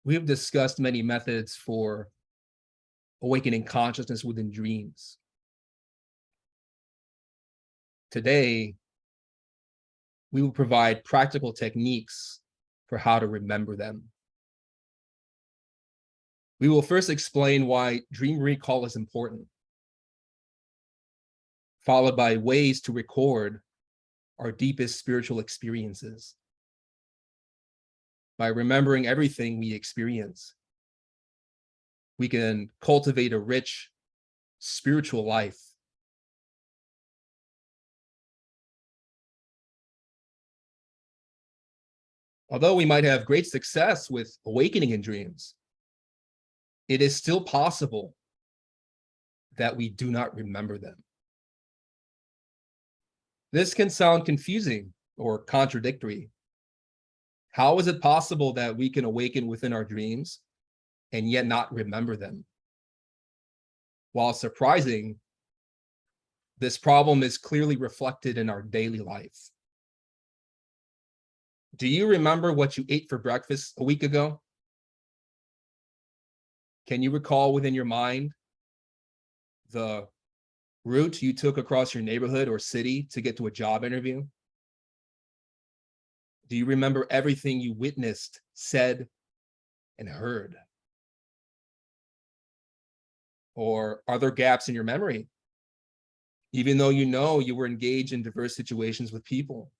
We have discussed many methods for awakening consciousness within dreams. Today, we will provide practical techniques for how to remember them. We will first explain why dream recall is important, followed by ways to record our deepest spiritual experiences. By remembering everything we experience, we can cultivate a rich spiritual life. Although we might have great success with awakening in dreams, it is still possible that we do not remember them. This can sound confusing or contradictory. How is it possible that we can awaken within our dreams and yet not remember them? While surprising, this problem is clearly reflected in our daily life. Do you remember what you ate for breakfast a week ago? Can you recall within your mind the route you took across your neighborhood or city to get to a job interview? Do you remember everything you witnessed, said, and heard? Or are there gaps in your memory, even though you know you were engaged in diverse situations with people?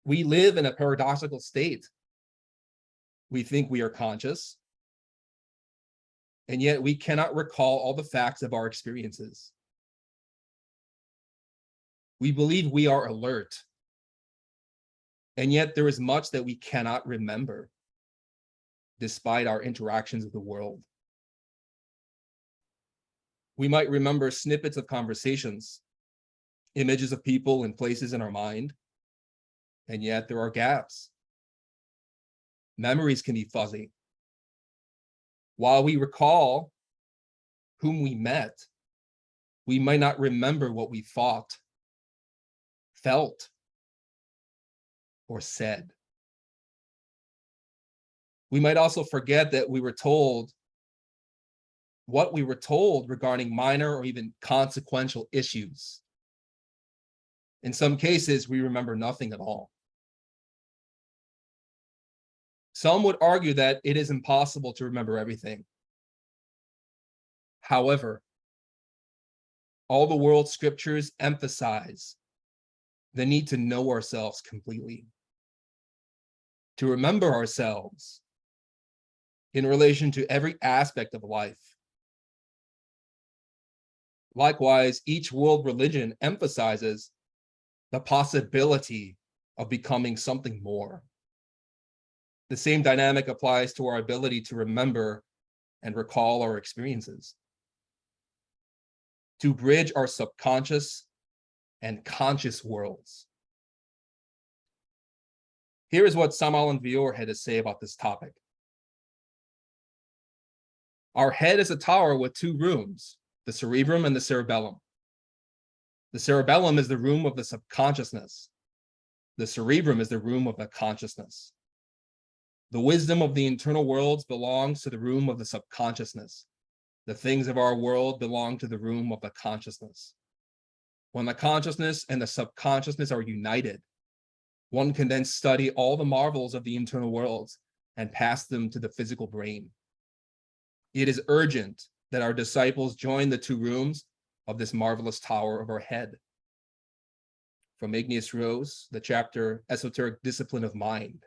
We live in a paradoxical state. We think we are conscious, and yet we cannot recall all the facts of our experiences. We believe we are alert, and yet there is much that we cannot remember, despite our interactions with the world. We might remember snippets of conversations, images of people and places in our mind, and yet there are gaps. Memories can be fuzzy. While we recall whom we met, we might not remember what we thought, felt, or said. We might also forget that we were told what we were told regarding minor or even consequential issues. In some cases, we remember nothing at all. Some would argue that it is impossible to remember everything. However, all the world's scriptures emphasize the need to know ourselves completely, to remember ourselves in relation to every aspect of life. Likewise, each world religion emphasizes the possibility of becoming something more. The same dynamic applies to our ability to remember and recall our experiences, to bridge our subconscious and conscious worlds. Here is what Alden had to say about this topic. Our head is a tower with two rooms, the cerebrum and the cerebellum. The cerebellum is the room of the subconsciousness. The cerebrum is the room of the consciousness. The wisdom of the internal worlds belongs to the room of the subconsciousness. The things of our world belong to the room of the consciousness. When the consciousness and the subconsciousness are united, one can then study all the marvels of the internal worlds and pass them to the physical brain. It is urgent that our disciples join the two rooms of this marvelous tower of our head. From Ignace Rose, the chapter Esoteric Discipline of Mind.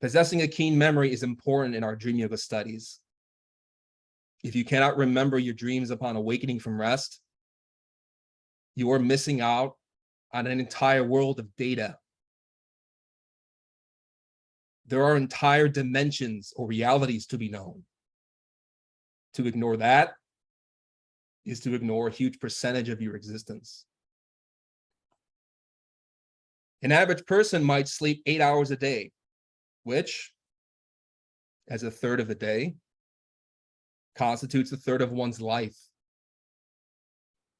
Possessing a keen memory is important in our dream yoga studies. If you cannot remember your dreams upon awakening from rest, you are missing out on an entire world of data. There are entire dimensions or realities to be known. To ignore that is to ignore a huge percentage of your existence. An average person might sleep 8 hours a day, which, as a third of the day, constitutes a third of one's life.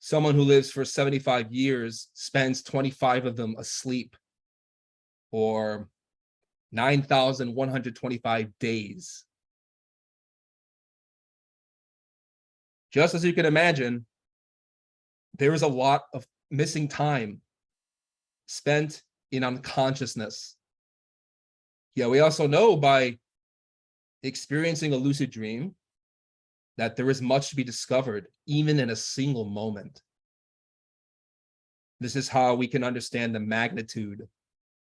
Someone who lives for 75 years spends 25 of them asleep. or 9,125 days. Just as you can imagine, there is a lot of missing time spent in unconsciousness. Yeah, we also know by experiencing a lucid dream that there is much to be discovered, even in a single moment. This is how we can understand the magnitude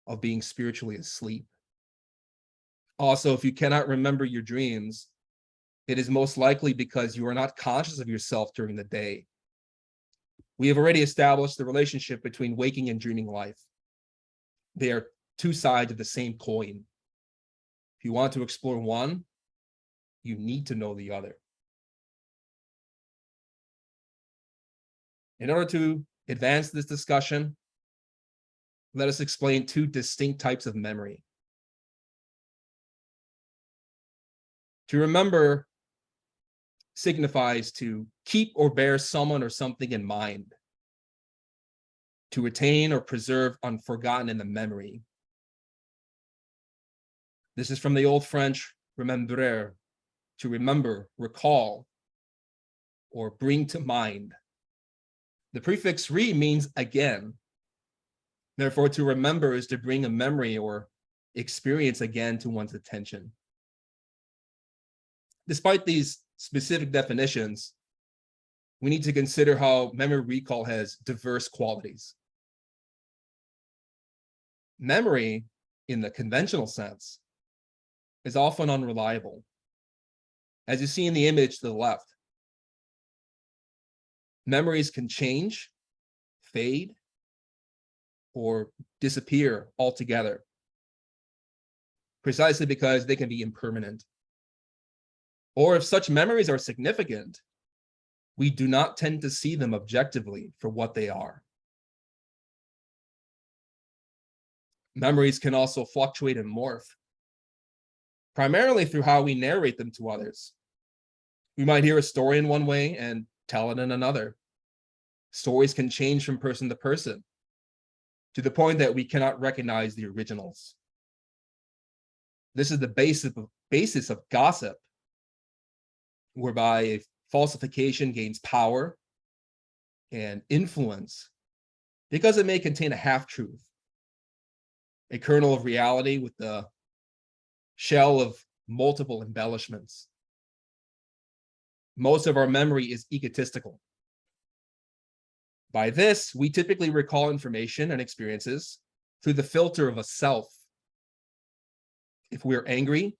of being spiritually asleep. Also, if you cannot remember your dreams, it is most likely because you are not conscious of yourself during the day. We have already established the relationship between waking and dreaming life. They are two sides of the same coin. If you want to explore one, you need to know the other. In order to advance this discussion, let us explain two distinct types of memory. To remember signifies to keep or bear someone or something in mind, to retain or preserve unforgotten in the memory. This is from the Old French remembrer, to remember, recall, or bring to mind. The prefix re means again. Therefore, to remember is to bring a memory or experience again to one's attention. Despite these specific definitions, we need to consider how memory recall has diverse qualities. Memory, in the conventional sense, is often unreliable. As you see in the image to the left, memories can change, fade, or disappear altogether, precisely because they can be impermanent. Or if such memories are significant, we do not tend to see them objectively for what they are. Memories can also fluctuate and morph, primarily through how we narrate them to others. We might hear a story in one way and tell it in another. Stories can change from person to person, to the point that we cannot recognize the originals. This is the basis of gossip, whereby falsification gains power and influence because it may contain a half-truth, a kernel of reality with the shell of multiple embellishments. Most of our memory is egotistical. By this, we typically recall information and experiences through the filter of a self. If we're angry,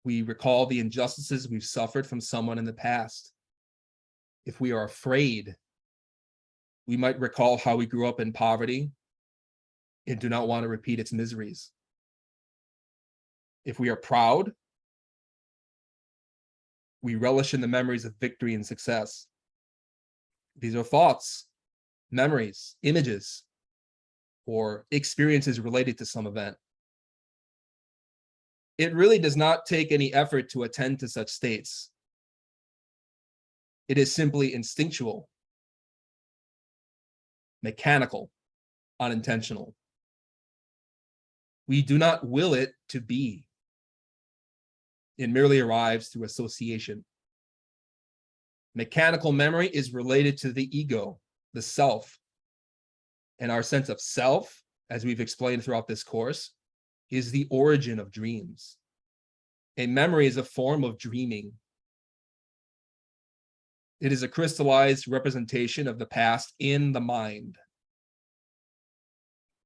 we recall the injustices we've suffered from someone in the past. If we are afraid, we might recall how we grew up in poverty and do not want to repeat its miseries. If we are proud, we relish in the memories of victory and success. These are thoughts, memories, images, or experiences related to some event. It really does not take any effort to attend to such states. It is simply instinctual, mechanical, unintentional. We do not will it to be. It merely arrives through association. Mechanical memory is related to the ego, the self. And our sense of self, as we've explained throughout this course, is the origin of dreams. A memory is a form of dreaming. It is a crystallized representation of the past in the mind.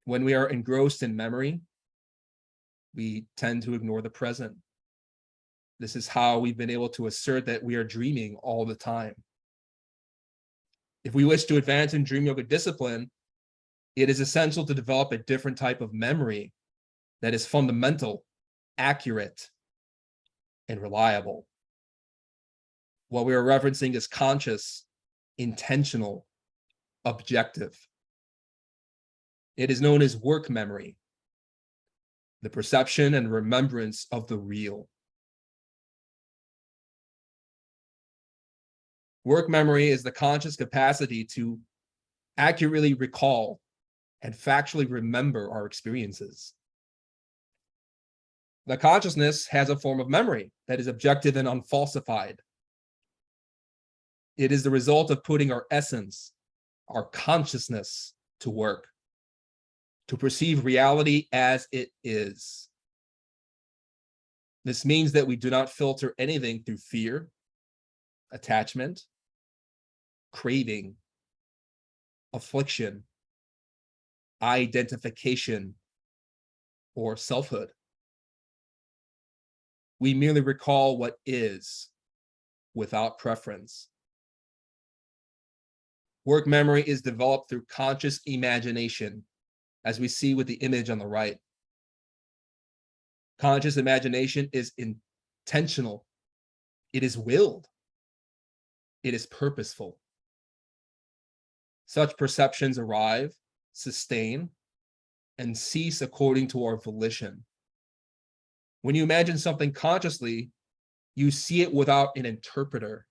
When we are engrossed in memory, we tend to ignore the present. This is how we've been able to assert that we are dreaming all the time. If we wish to advance in dream yoga discipline, it is essential to develop a different type of memory that is fundamental, accurate, and reliable. What we are referencing is conscious, intentional, objective. It is known as work memory, the perception and remembrance of the real. Work memory is the conscious capacity to accurately recall and factually remember our experiences. The consciousness has a form of memory that is objective and unfalsified. It is the result of putting our essence, our consciousness, to work, to perceive reality as it is. This means that we do not filter anything through fear, attachment, craving, affliction, identification, or selfhood. We merely recall what is without preference. Work memory is developed through conscious imagination, as we see with the image on the right. Conscious imagination is intentional. It is willed. It is purposeful. Such perceptions arrive, sustain, and cease according to our volition. When you imagine something consciously, you see it without an interpreter,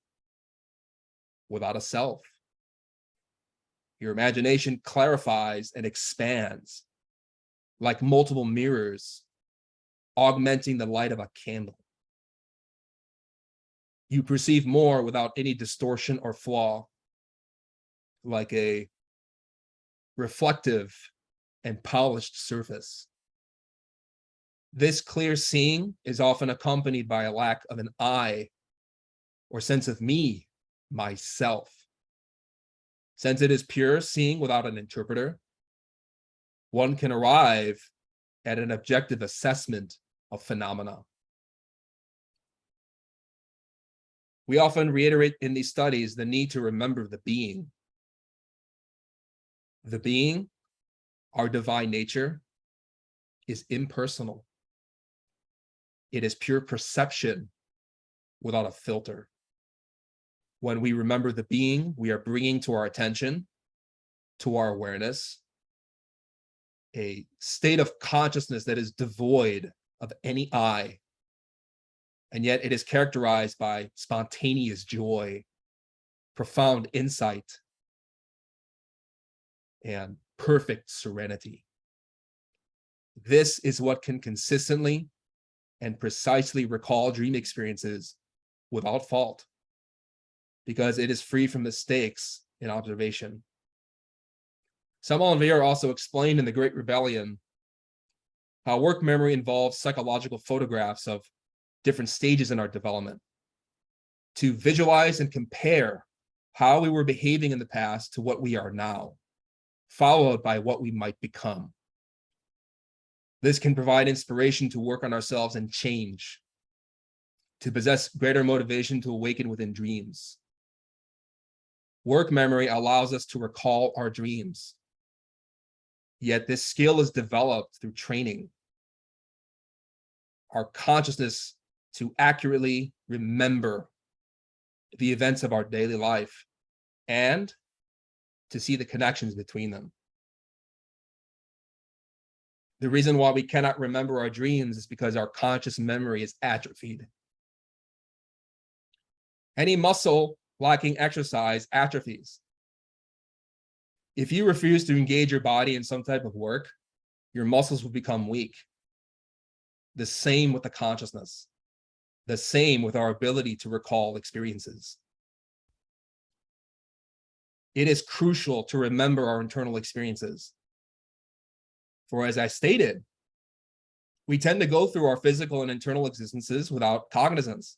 without a self. Your imagination clarifies and expands like multiple mirrors, augmenting the light of a candle. You perceive more without any distortion or flaw, like a reflective and polished surface. This clear seeing is often accompanied by a lack of an I or sense of me, myself. Since it is pure seeing without an interpreter, one can arrive at an objective assessment of phenomena. We often reiterate in these studies the need to remember the being. The being, our divine nature, is impersonal. It is pure perception without a filter. When we remember the being, we are bringing to our attention, to our awareness, a state of consciousness that is devoid of any I, and yet it is characterized by spontaneous joy, profound insight, and perfect serenity. This is what can consistently and precisely recall dream experiences without fault, because it is free from mistakes in observation. Samuel and Vere also explained in The Great Rebellion how work memory involves psychological photographs of different stages in our development to visualize and compare how we were behaving in the past to what we are now, followed by what we might become. This can provide inspiration to work on ourselves and change, to possess greater motivation to awaken within dreams. Work memory allows us to recall our dreams, yet this skill is developed through training. Our consciousness to accurately remember the events of our daily life and to see the connections between them. The reason why we cannot remember our dreams is because our conscious memory is atrophied. Any muscle lacking exercise atrophies. If you refuse to engage your body in some type of work, your muscles will become weak. The same with the consciousness. The same with our ability to recall experiences. It is crucial to remember our internal experiences. For as I stated, we tend to go through our physical and internal existences without cognizance.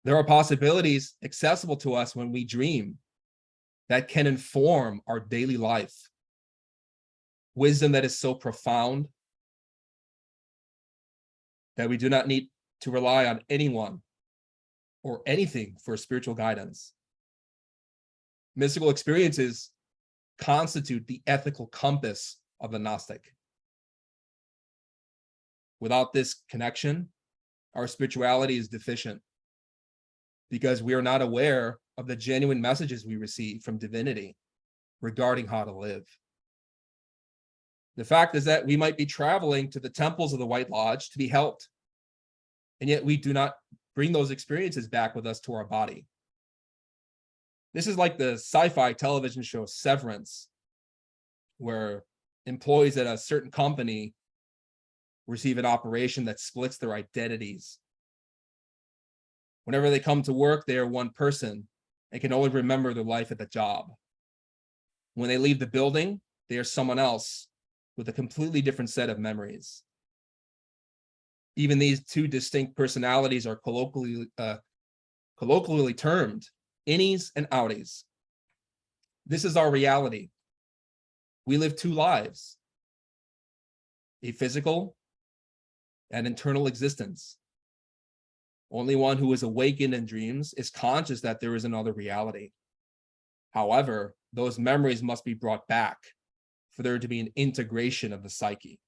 There are possibilities accessible to us when we dream that can inform our daily life. Wisdom that is so profound that we do not need to rely on anyone or anything for spiritual guidance. Mystical experiences constitute the ethical compass of the Gnostic. Without this connection, our spirituality is deficient because we are not aware of the genuine messages we receive from divinity regarding how to live. The fact is that we might be traveling to the temples of the White Lodge to be helped, and yet we do not bring those experiences back with us to our body. This is like the sci-fi television show Severance, where employees at a certain company receive an operation that splits their identities. Whenever they come to work, they are one person and can only remember their life at the job. When they leave the building, they are someone else with a completely different set of memories. Even these two distinct personalities are colloquially termed innies and outies. This is our reality. We live two lives, a physical and internal existence. Only one who is awakened in dreams is conscious that there is another reality. However, those memories must be brought back for there to be an integration of the psyche.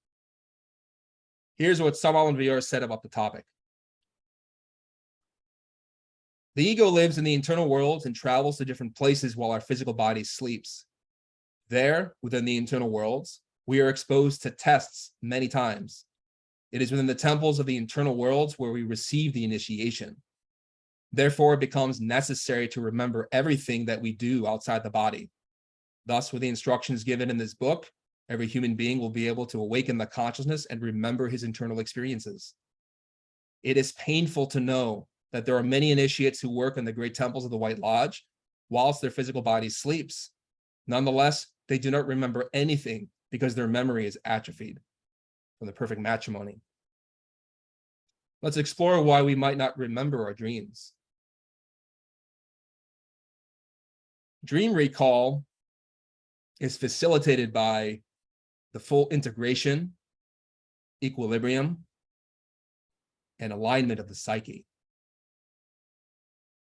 Here's what Alden said about the topic. The ego lives in the internal worlds and travels to different places while our physical body sleeps. There, within the internal worlds, we are exposed to tests many times. It is within the temples of the internal worlds where we receive the initiation. Therefore, it becomes necessary to remember everything that we do outside the body. Thus, with the instructions given in this book, every human being will be able to awaken the consciousness and remember his internal experiences. It is painful to know that there are many initiates who work in the great temples of the White Lodge whilst their physical body sleeps. Nonetheless, they do not remember anything because their memory is atrophied from the perfect matrimony. Let's explore why we might not remember our dreams. Dream recall is facilitated by the full integration, equilibrium, and alignment of the psyche.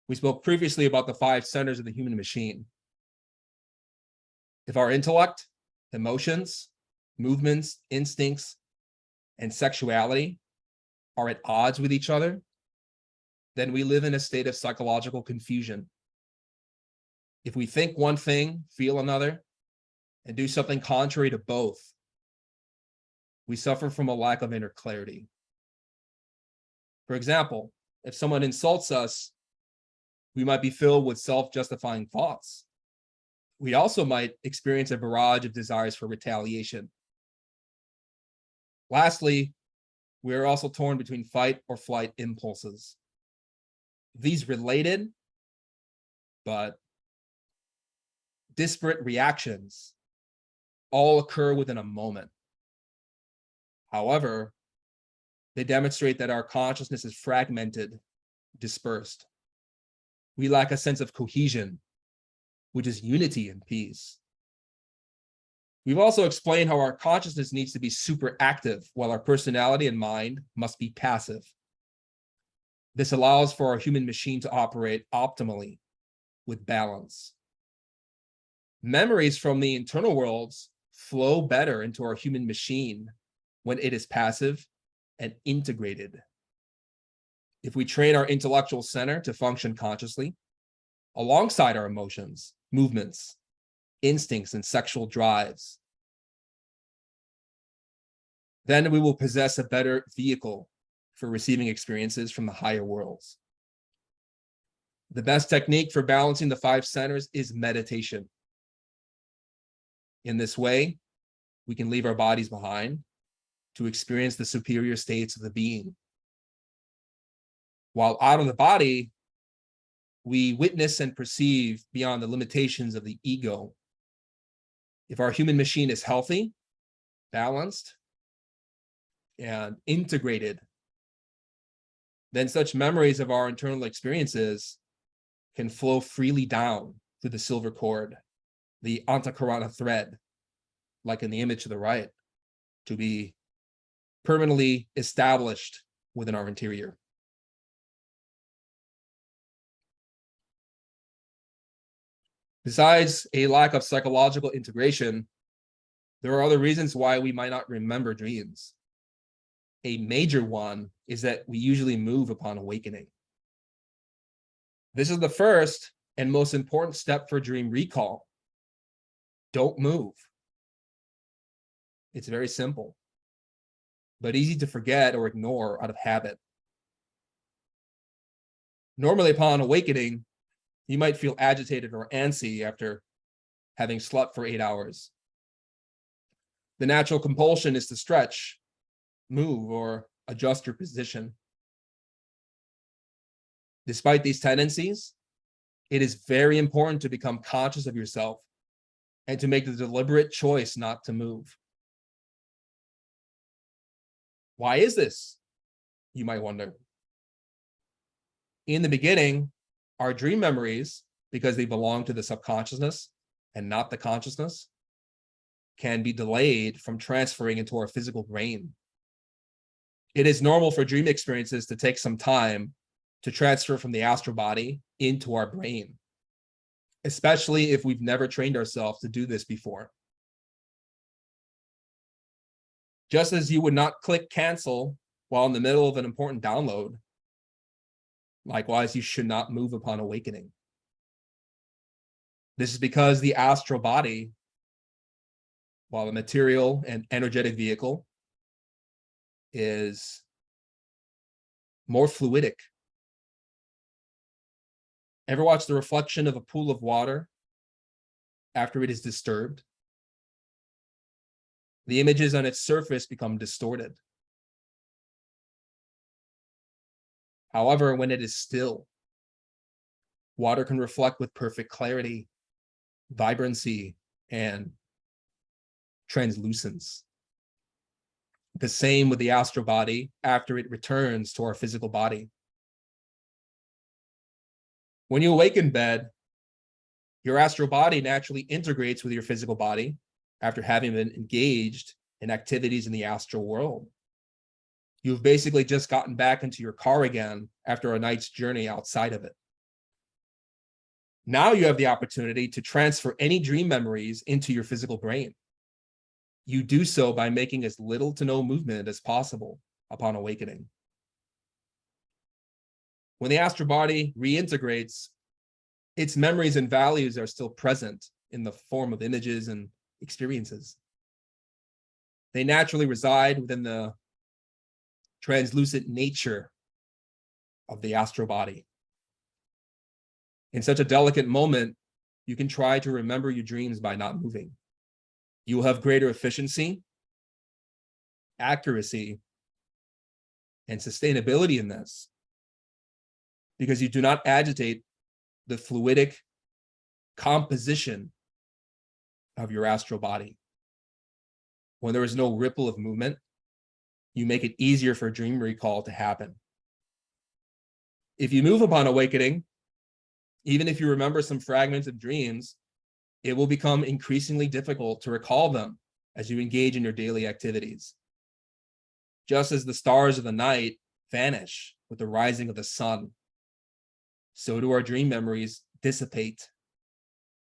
We spoke previously about the 5 centers of the human machine. If our intellect, emotions, movements, instincts, and sexuality are at odds with each other, then we live in a state of psychological confusion. If we think one thing, feel another, and do something contrary to both, we suffer from a lack of inner clarity. For example, if someone insults us, we might be filled with self-justifying thoughts. We also might experience a barrage of desires for retaliation. Lastly, we are also torn between fight or flight impulses. These related but disparate reactions all occur within a moment. However, they demonstrate that our consciousness is fragmented, dispersed. We lack a sense of cohesion, which is unity and peace. We've also explained how our consciousness needs to be super active while our personality and mind must be passive. This allows for our human machine to operate optimally with balance. Memories from the internal worlds flow better into our human machine when it is passive and integrated. If we train our intellectual center to function consciously, alongside our emotions, movements, instincts, and sexual drives, then we will possess a better vehicle for receiving experiences from the higher worlds. The best technique for balancing the 5 centers is meditation. In this way, we can leave our bodies behind to experience the superior states of the being. While out of the body, we witness and perceive beyond the limitations of the ego. If our human machine is healthy, balanced, and integrated, then such memories of our internal experiences can flow freely down through the silver cord, the Antakarana thread, like in the image to the right, to be permanently established within our interior. Besides a lack of psychological integration, there are other reasons why we might not remember dreams. A major one is that we usually move upon awakening. This is the first and most important step for dream recall. Don't move. It's very simple, but easy to forget or ignore out of habit. Normally, upon awakening, you might feel agitated or antsy after having slept for 8 hours. The natural compulsion is to stretch, move, or adjust your position. Despite these tendencies, it is very important to become conscious of yourself and to make the deliberate choice not to move. Why is this? You might wonder. In the beginning, our dream memories, because they belong to the subconsciousness and not the consciousness, can be delayed from transferring into our physical brain. It is normal for dream experiences to take some time to transfer from the astral body into our brain, especially if we've never trained ourselves to do this before. Just as you would not click cancel while in the middle of an important download, likewise, you should not move upon awakening. This is because the astral body, while a material and energetic vehicle, is more fluidic. Ever watch the reflection of a pool of water after it is disturbed? The images on its surface become distorted. However, when it is still, water can reflect with perfect clarity, vibrancy, and translucence. The same with the astral body after it returns to our physical body. When you awake in bed, your astral body naturally integrates with your physical body after having been engaged in activities in the astral world. You've basically just gotten back into your car again after a night's journey outside of it. Now you have the opportunity to transfer any dream memories into your physical brain. You do so by making as little to no movement as possible upon awakening. When the astral body reintegrates, its memories and values are still present in the form of images and experiences. They naturally reside within the translucent nature of the astral body. In such a delicate moment, you can try to remember your dreams by not moving. You will have greater efficiency, accuracy, and sustainability in this because you do not agitate the fluidic composition of your astral body. When there is no ripple of movement, you make it easier for dream recall to happen. If you move upon awakening, even if you remember some fragments of dreams, it will become increasingly difficult to recall them as you engage in your daily activities. Just as the stars of the night vanish with the rising of the sun, so do our dream memories dissipate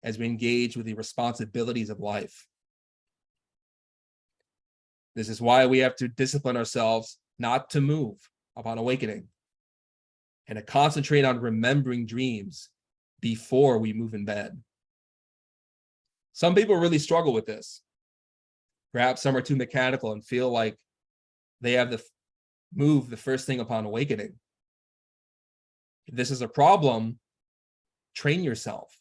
as we engage with the responsibilities of life. This is why we have to discipline ourselves not to move upon awakening and to concentrate on remembering dreams before we move in bed. Some people really struggle with this. Perhaps some are too mechanical and feel like they have to move the first thing upon awakening. If this is a problem, train yourself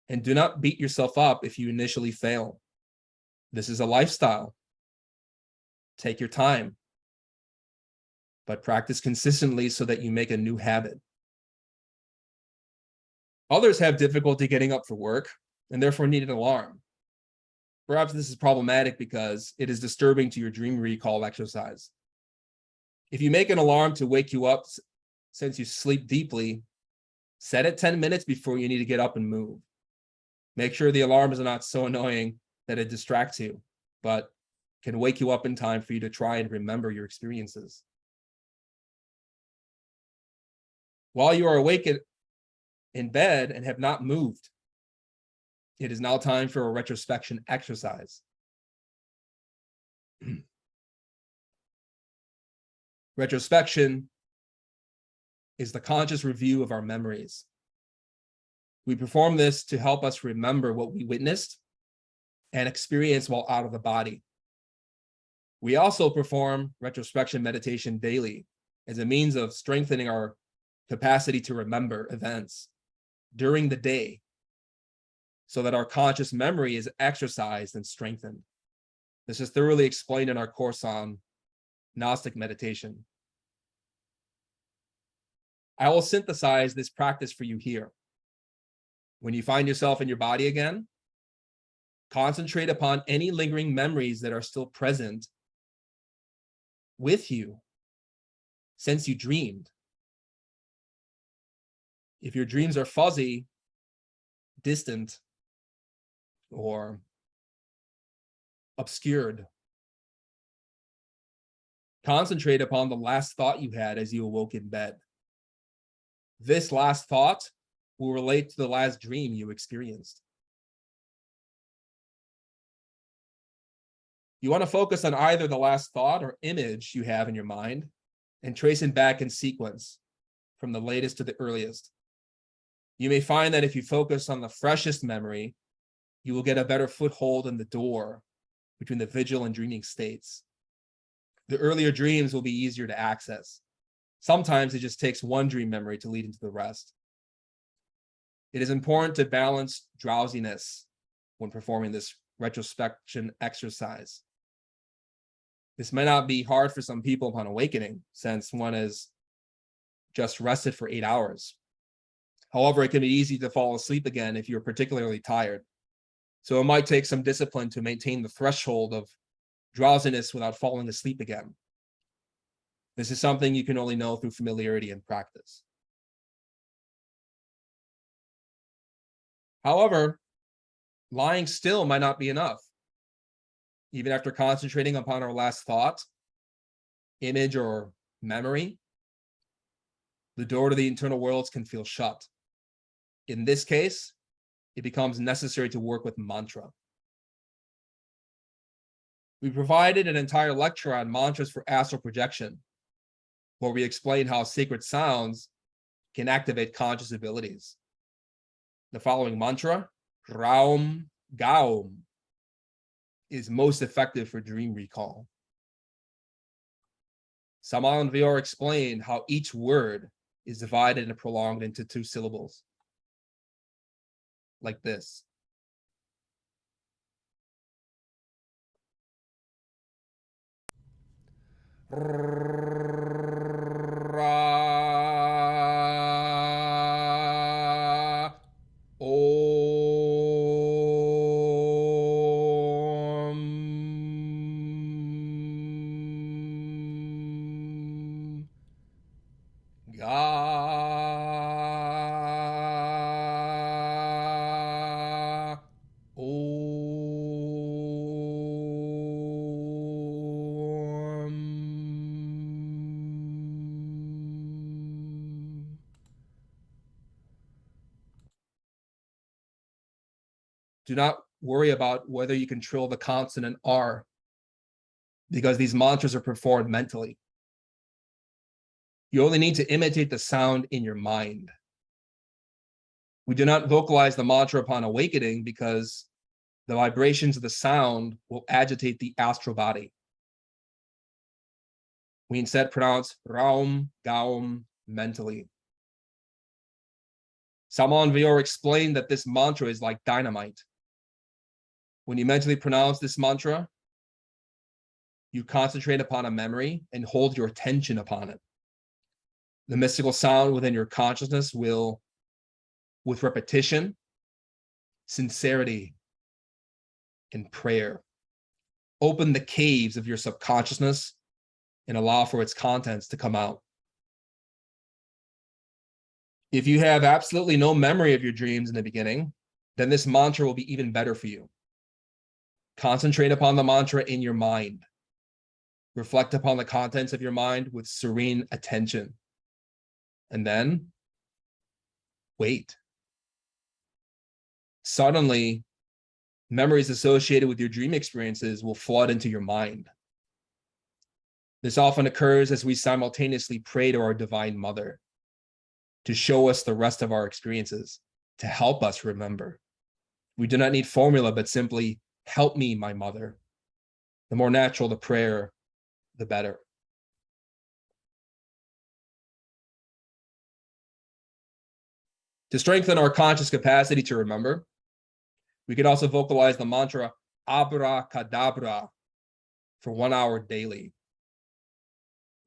and do not beat yourself up if you initially fail. This is a lifestyle. Take your time, but practice consistently so that you make a new habit. Others have difficulty getting up for work and therefore need an alarm. Perhaps this is problematic because it is disturbing to your dream recall exercise. If you make an alarm to wake you up since you sleep deeply, set it 10 minutes before you need to get up and move. Make sure the alarm is not so annoying that it distracts you, but can wake you up in time for you to try and remember your experiences. While you are awake in bed and have not moved, it is now time for a retrospection exercise. Retrospection is the conscious review of our memories. We perform this to help us remember what we witnessed and experienced while out of the body. We also perform retrospection meditation daily as a means of strengthening our capacity to remember events during the day so that our conscious memory is exercised and strengthened. This is thoroughly explained in our course on Gnostic meditation. I will synthesize this practice for you here. When you find yourself in your body again, concentrate upon any lingering memories that are still present with you since you dreamed. If your dreams are fuzzy, distant, or obscured, concentrate upon the last thought you had as you awoke in bed. This last thought will relate to the last dream you experienced. You want to focus on either the last thought or image you have in your mind and trace it back in sequence from the latest to the earliest. You may find that if you focus on the freshest memory, you will get a better foothold in the door between the vigil and dreaming states. The earlier dreams will be easier to access. Sometimes it just takes one dream memory to lead into the rest. It is important to balance drowsiness when performing this retrospection exercise. This may not be hard for some people upon awakening, since one is just rested for 8 hours. However, it can be easy to fall asleep again if you're particularly tired. So it might take some discipline to maintain the threshold of drowsiness without falling asleep again. This is something you can only know through familiarity and practice. However, lying still might not be enough. Even after concentrating upon our last thought, image, or memory, the door to the internal worlds can feel shut. In this case, it becomes necessary to work with mantra. We provided an entire lecture on mantras for astral projection, where we explain how sacred sounds can activate conscious abilities. The following mantra, Raum Gaum, is most effective for dream recall. Saman Vior explained how each word is divided and prolonged into 2 syllables, like this. Ra, Om, Ga, Om. Do not worry about whether you can trill the consonant R, because these mantras are performed mentally. You only need to imitate the sound in your mind. We do not vocalize the mantra upon awakening because the vibrations of the sound will agitate the astral body. We instead pronounce Raum Gaum mentally. Saman Vior explained that this mantra is like dynamite. When you mentally pronounce this mantra, you concentrate upon a memory and hold your attention upon it. The mystical sound within your consciousness will, with repetition, sincerity, and prayer, open the caves of your subconsciousness and allow for its contents to come out. If you have absolutely no memory of your dreams in the beginning, then this mantra will be even better for you. Concentrate upon the mantra in your mind. Reflect upon the contents of your mind with serene attention. And then wait. Suddenly, memories associated with your dream experiences will flood into your mind. This often occurs as we simultaneously pray to our Divine Mother to show us the rest of our experiences, to help us remember. We do not need formula, but simply, help me, my mother. The more natural the prayer, the better. To strengthen our conscious capacity to remember, we can also vocalize the mantra Abracadabra for 1 hour daily.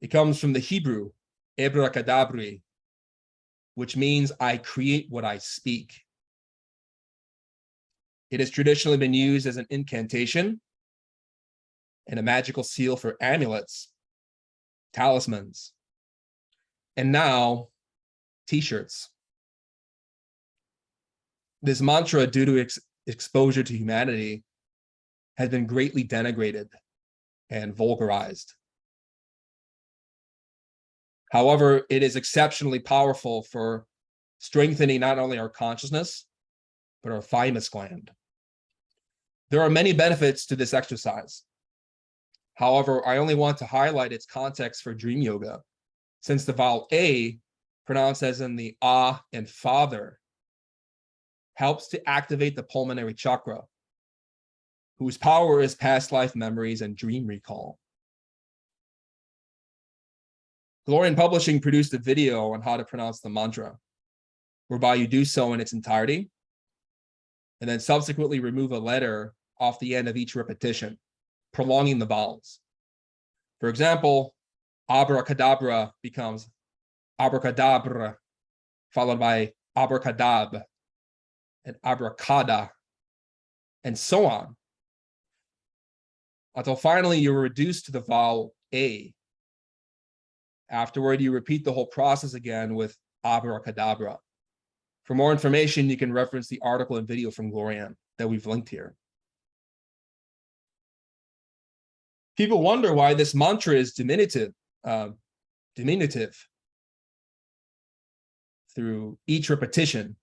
It comes from the Hebrew, Abracadabra, which means I create what I speak. It has traditionally been used as an incantation and a magical seal for amulets, talismans, and now t-shirts. This mantra, due to exposure to humanity, has been greatly denigrated and vulgarized. However, it is exceptionally powerful for strengthening not only our consciousness, but our thymus gland. There are many benefits to this exercise. However, I only want to highlight its context for dream yoga, since the vowel A, pronounced as in the ah and father, helps to activate the pulmonary chakra, whose power is past life memories and dream recall. Glorian Publishing produced a video on how to pronounce the mantra, whereby you do so in its entirety, and then subsequently remove a letter off the end of each repetition, prolonging the vowels. For example, abracadabra becomes abracadabra, followed by abracadab, and abracada, and so on, until finally you're reduced to the vowel A. Afterward, you repeat the whole process again with abracadabra. For more information, you can reference the article and video from Glorian that we've linked here. People wonder why this mantra is diminutive through each repetition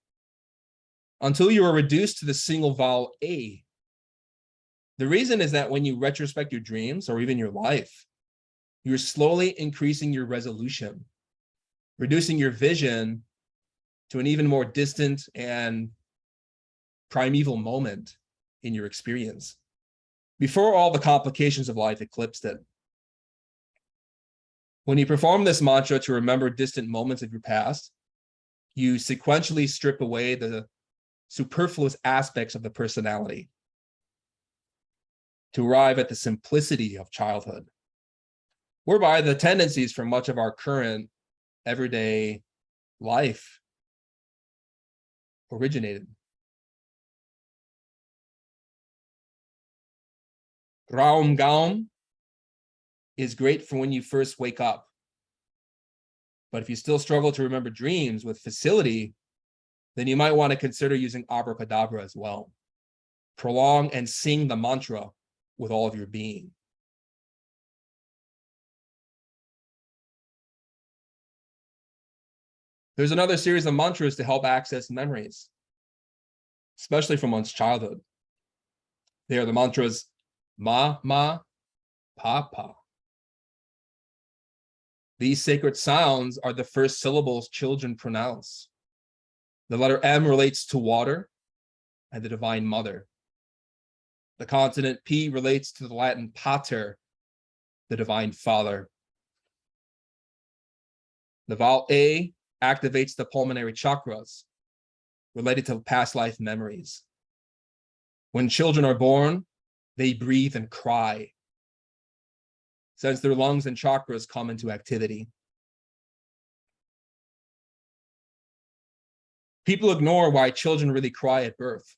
until you are reduced to the single vowel A. The reason is that when you retrospect your dreams or even your life, you're slowly increasing your resolution, reducing your vision to an even more distant and primeval moment in your experience, before all the complications of life eclipsed it. When you perform this mantra to remember distant moments of your past, you sequentially strip away the superfluous aspects of the personality to arrive at the simplicity of childhood, whereby the tendencies for much of our current everyday life originated. Raum Gaum is great for when you first wake up. But if you still struggle to remember dreams with facility, then you might want to consider using abracadabra as well. Prolong and sing the mantra with all of your being. There's another series of mantras to help access memories, especially from one's childhood. They are the mantras Ma, Ma, Pa, Pa. These sacred sounds are the first syllables children pronounce. The letter M relates to water and the Divine Mother. The consonant P relates to the Latin pater, the Divine Father. The vowel A activates the pulmonary chakras related to past life memories. When children are born, they breathe and cry, since their lungs and chakras come into activity. People ignore why children really cry at birth.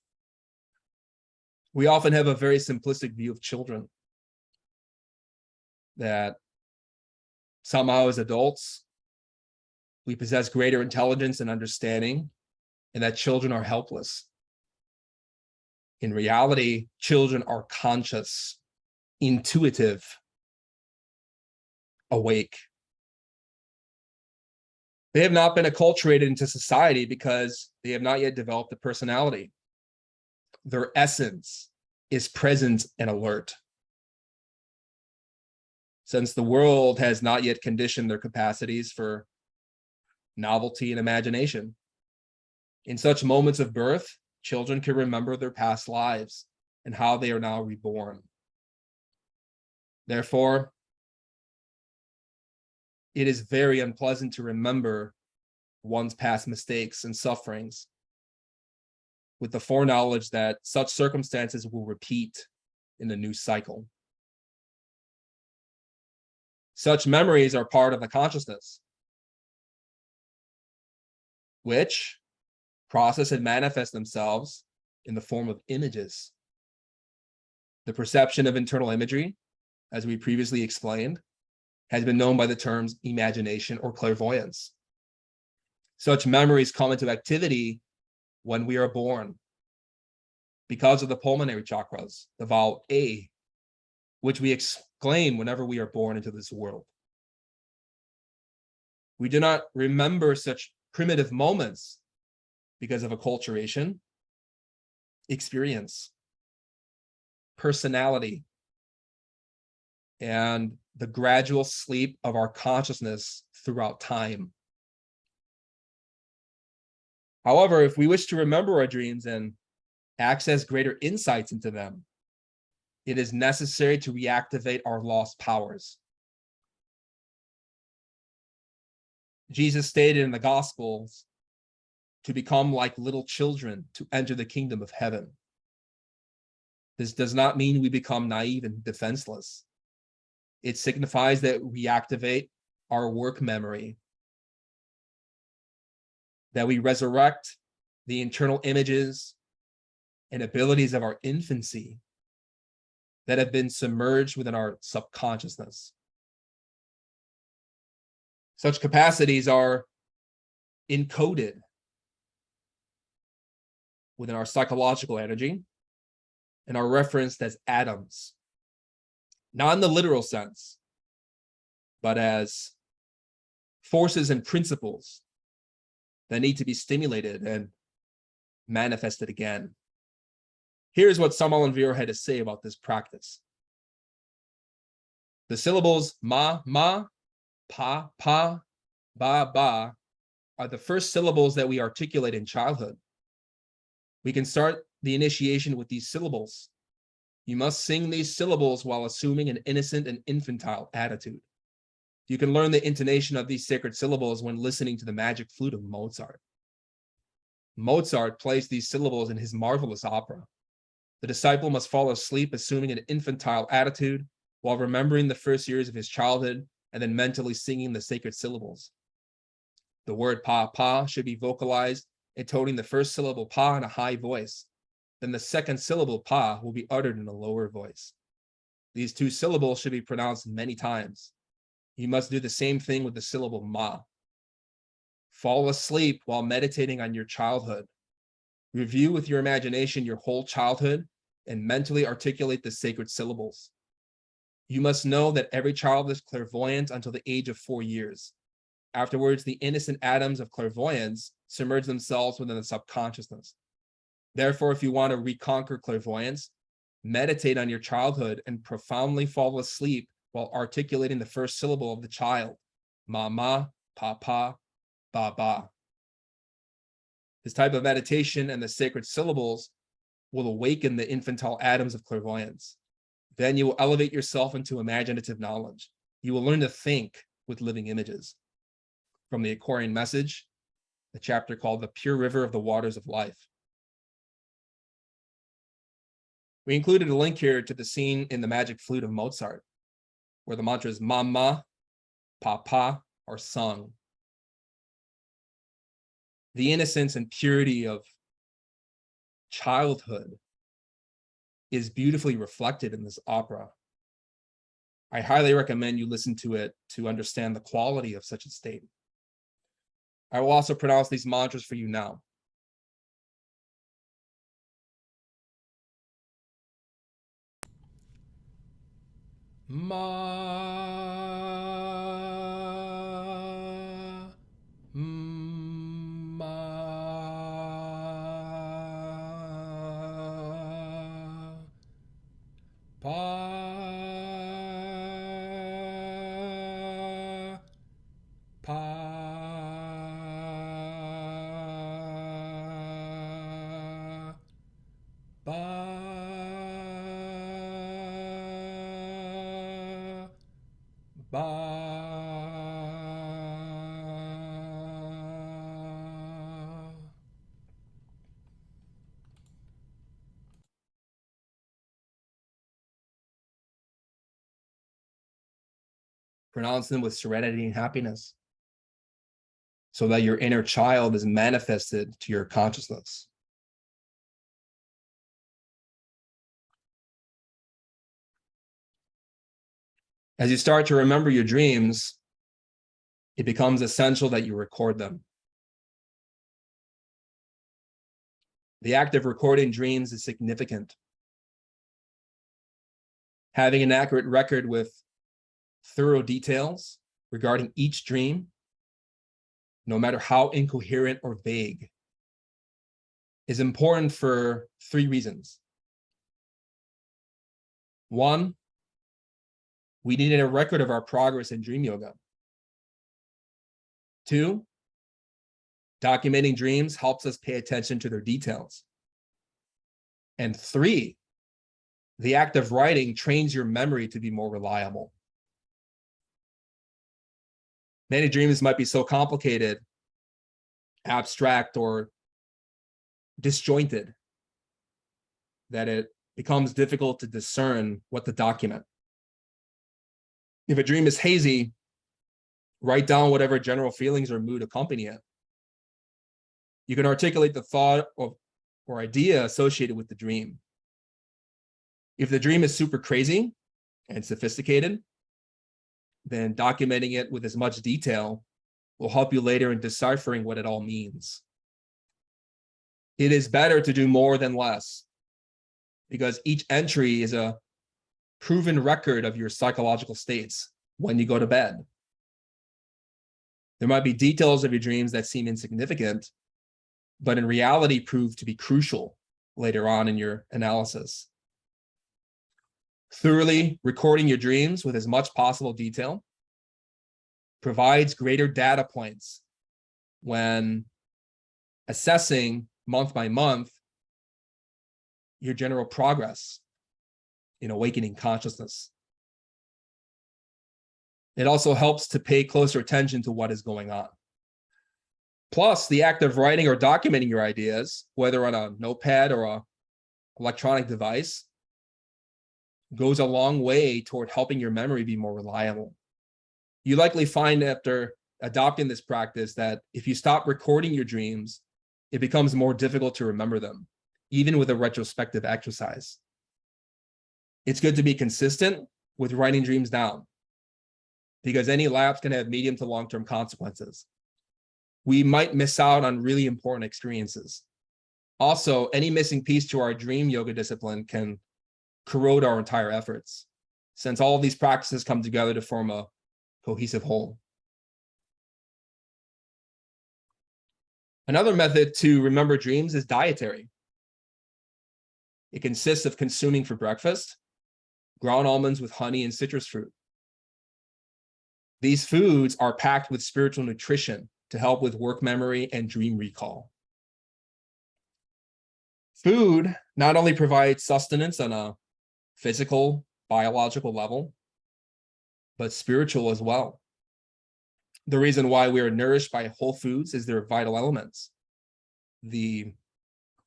We often have a very simplistic view of children, that somehow as adults, we possess greater intelligence and understanding, and that children are helpless. In reality, children are conscious, intuitive, awake. They have not been acculturated into society because they have not yet developed a personality. Their essence is present and alert, since the world has not yet conditioned their capacities for novelty and imagination. In such moments of birth, children can remember their past lives and how they are now reborn. Therefore, it is very unpleasant to remember one's past mistakes and sufferings, with the foreknowledge that such circumstances will repeat in the new cycle. Such memories are part of the consciousness, which process and manifest themselves in the form of images. The perception of internal imagery, as we previously explained, has been known by the terms imagination or clairvoyance. Such memories come into activity when we are born because of the pulmonary chakras, the vowel A, which we exclaim whenever we are born into this world. We do not remember such primitive moments because of acculturation, experience, personality, and the gradual sleep of our consciousness throughout time. However, if we wish to remember our dreams and access greater insights into them, it is necessary to reactivate our lost powers. Jesus stated in the Gospels to become like little children to enter the kingdom of heaven. This does not mean we become naive and defenseless. It signifies that we activate our work memory, that we resurrect the internal images and abilities of our infancy that have been submerged within our subconsciousness. Such capacities are encoded within our psychological energy and are referenced as atoms, not in the literal sense, but as forces and principles that need to be stimulated and manifested again. Here's what Samael Aun had to say about this practice. The syllables ma, ma, pa, pa, ba, ba are the first syllables that we articulate in childhood. We can start the initiation with these syllables. You must sing these syllables while assuming an innocent and infantile attitude. You can learn the intonation of these sacred syllables when listening to the magic flute of Mozart. Mozart plays these syllables in his marvelous opera. The disciple must fall asleep assuming an infantile attitude while remembering the first years of his childhood and then mentally singing the sacred syllables. The word pa pa should be vocalized, intoning the first syllable pa in a high voice. Then the second syllable pa will be uttered in a lower voice. These two syllables should be pronounced many times. You must do the same thing with the syllable ma. Fall asleep while meditating on your childhood. Review with your imagination your whole childhood and mentally articulate the sacred syllables. You must know that every child is clairvoyant until the age of 4 years. Afterwards, the innocent atoms of clairvoyance submerge themselves within the subconsciousness. Therefore, if you want to reconquer clairvoyance, meditate on your childhood and profoundly fall asleep while articulating the first syllable of the child, mama, papa, baba. This type of meditation and the sacred syllables will awaken the infantile atoms of clairvoyance. Then you will elevate yourself into imaginative knowledge. You will learn to think with living images. From the Aquarian Message, the chapter called The Pure River of the Waters of Life. We included a link here to the scene in the Magic Flute of Mozart, where the mantras mama, papa are sung. The innocence and purity of childhood is beautifully reflected in this opera. I highly recommend you listen to it to understand the quality of such a state. I will also pronounce these mantras for you now. Ma, ma, pa, pa, ba, ba. Pronounce them with serenity and happiness, so that your inner child is manifested to your consciousness. As you start to remember your dreams, it becomes essential that you record them. The act of recording dreams is significant. Having an accurate record with thorough details regarding each dream, no matter how incoherent or vague, is important for 3 reasons. 1, we needed a record of our progress in dream yoga. 2, documenting dreams helps us pay attention to their details. And 3, the act of writing trains your memory to be more reliable. Many dreams might be so complicated, abstract, or disjointed that it becomes difficult to discern what to document. If a dream is hazy, write down whatever general feelings or mood accompany it. You can articulate the thought or idea associated with the dream. If the dream is super crazy and sophisticated, then documenting it with as much detail will help you later in deciphering what it all means. It is better to do more than less, because each entry is a proven record of your psychological states when you go to bed. There might be details of your dreams that seem insignificant, but in reality prove to be crucial later on in your analysis. Thoroughly recording your dreams with as much possible detail provides greater data points when assessing month by month your general progress in awakening consciousness. It also helps to pay closer attention to what is going on. Plus, the act of writing or documenting your ideas, whether on a notepad or an electronic device, goes a long way toward helping your memory be more reliable. You likely find after adopting this practice that if you stop recording your dreams, it becomes more difficult to remember them, even with a retrospective exercise. It's good to be consistent with writing dreams down, because any lapse can have medium to long-term consequences. We might miss out on really important experiences. Also, any missing piece to our dream yoga discipline can corrode our entire efforts, since all of these practices come together to form a cohesive whole. Another method to remember dreams is dietary. It consists of consuming for breakfast ground almonds with honey and citrus fruit. These foods are packed with spiritual nutrition to help with work memory and dream recall. Food not only provides sustenance on a physical, biological level, but spiritual as well. The reason why we are nourished by whole foods is their vital elements, the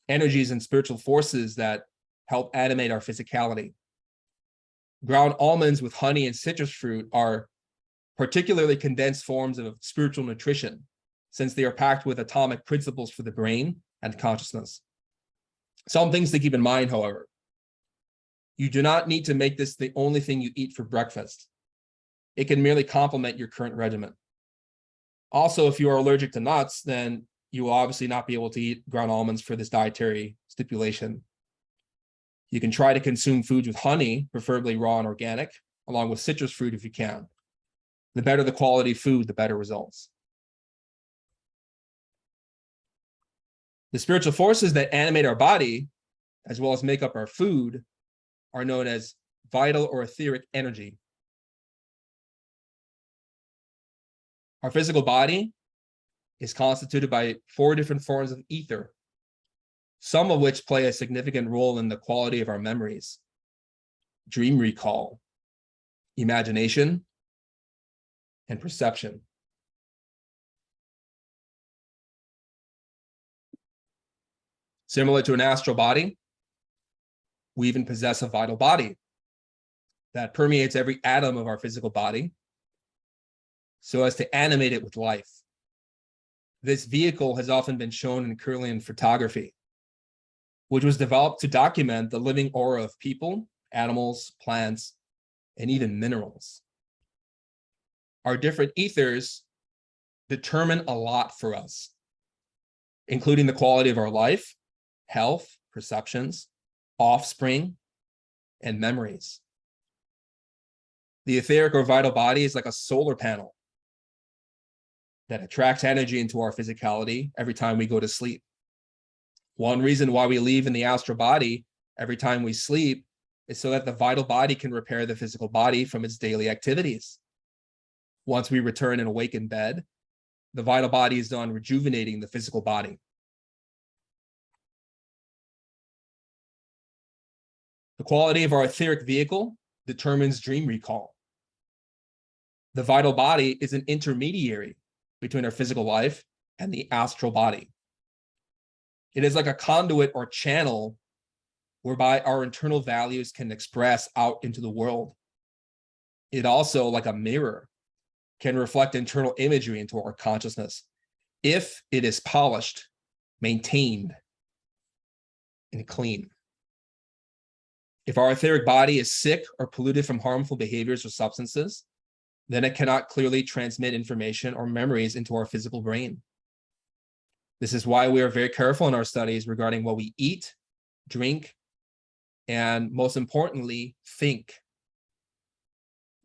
energies and spiritual forces that help animate our physicality. Ground almonds with honey and citrus fruit are particularly condensed forms of spiritual nutrition, since they are packed with atomic principles for the brain and consciousness. Some things to keep in mind, however. You do not need to make this the only thing you eat for breakfast. It can merely complement your current regimen. Also, if you are allergic to nuts, then you will obviously not be able to eat ground almonds for this dietary stipulation. You can try to consume foods with honey, preferably raw and organic, along with citrus fruit if you can. The better the quality food, the better results. The spiritual forces that animate our body, as well as make up our food, are known as vital or etheric energy. Our physical body is constituted by 4 different forms of ether, some of which play a significant role in the quality of our memories: dream recall, imagination, and perception. Similar to an astral body, we even possess a vital body that permeates every atom of our physical body so as to animate it with life. This vehicle has often been shown in Kirlian photography, which was developed to document the living aura of people, animals, plants, and even minerals. Our different ethers determine a lot for us, including the quality of our life, health, perceptions, offspring, and memories. The etheric or vital body is like a solar panel that attracts energy into our physicality every time we go to sleep. One reason why we leave in the astral body every time we sleep is so that the vital body can repair the physical body from its daily activities. Once we return and awake in bed, the vital body is done rejuvenating the physical body. The quality of our etheric vehicle determines dream recall. The vital body is an intermediary between our physical life and the astral body. It is like a conduit or channel whereby our internal values can express out into the world. It also, like a mirror, can reflect internal imagery into our consciousness if it is polished, maintained, and clean. If our etheric body is sick or polluted from harmful behaviors or substances, then it cannot clearly transmit information or memories into our physical brain. This is why we are very careful in our studies regarding what we eat, drink, and most importantly, think.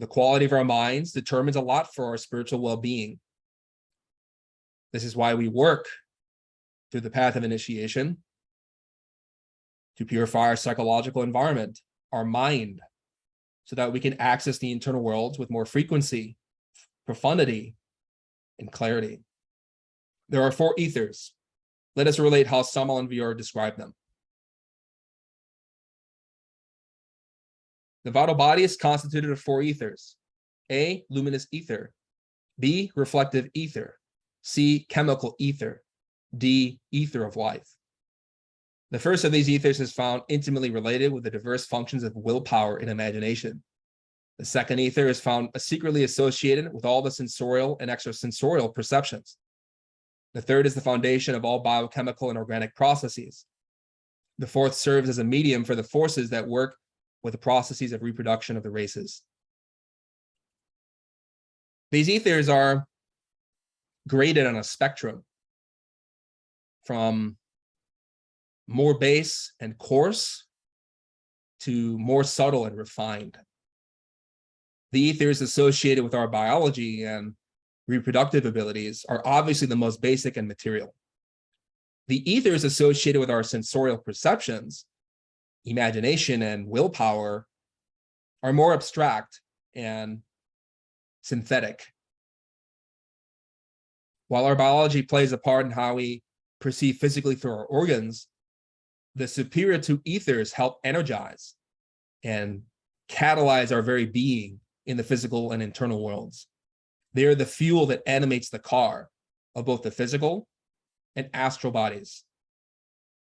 The quality of our minds determines a lot for our spiritual well-being. This is why we work through the path of initiation to purify our psychological environment, our mind, so that we can access the internal worlds with more frequency, profundity, and clarity. There are 4 ethers. Let us relate how Samal and Vior describe them. The vital body is constituted of 4 ethers. A, luminous ether. B, reflective ether. C, chemical ether. D, ether of life. The first of these ethers is found intimately related with the diverse functions of willpower and imagination. The second ether is found secretly associated with all the sensorial and extrasensorial perceptions. The third is the foundation of all biochemical and organic processes. The fourth serves as a medium for the forces that work with the processes of reproduction of the races. These ethers are graded on a spectrum from more base and coarse to more subtle and refined. The ethers associated with our biology and reproductive abilities are obviously the most basic and material. The ethers associated with our sensorial perceptions, imagination, and willpower are more abstract and synthetic. While our biology plays a part in how we perceive physically through our organs, the superior 2 ethers help energize and catalyze our very being in the physical and internal worlds. They are the fuel that animates the car of both the physical and astral bodies,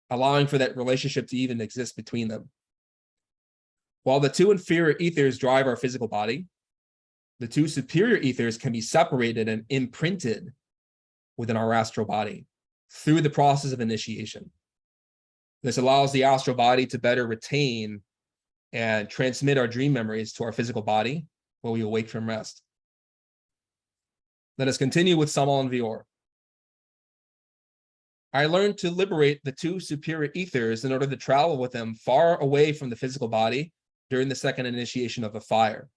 allowing for that relationship to even exist between them. While the 2 inferior ethers drive our physical body, the 2 superior ethers can be separated and imprinted within our astral body through the process of initiation. This allows the astral body to better retain and transmit our dream memories to our physical body when we awake from rest. Let us continue with Samal and Vior. I learned to liberate the 2 superior ethers in order to travel with them far away from the physical body during the second initiation of a fire.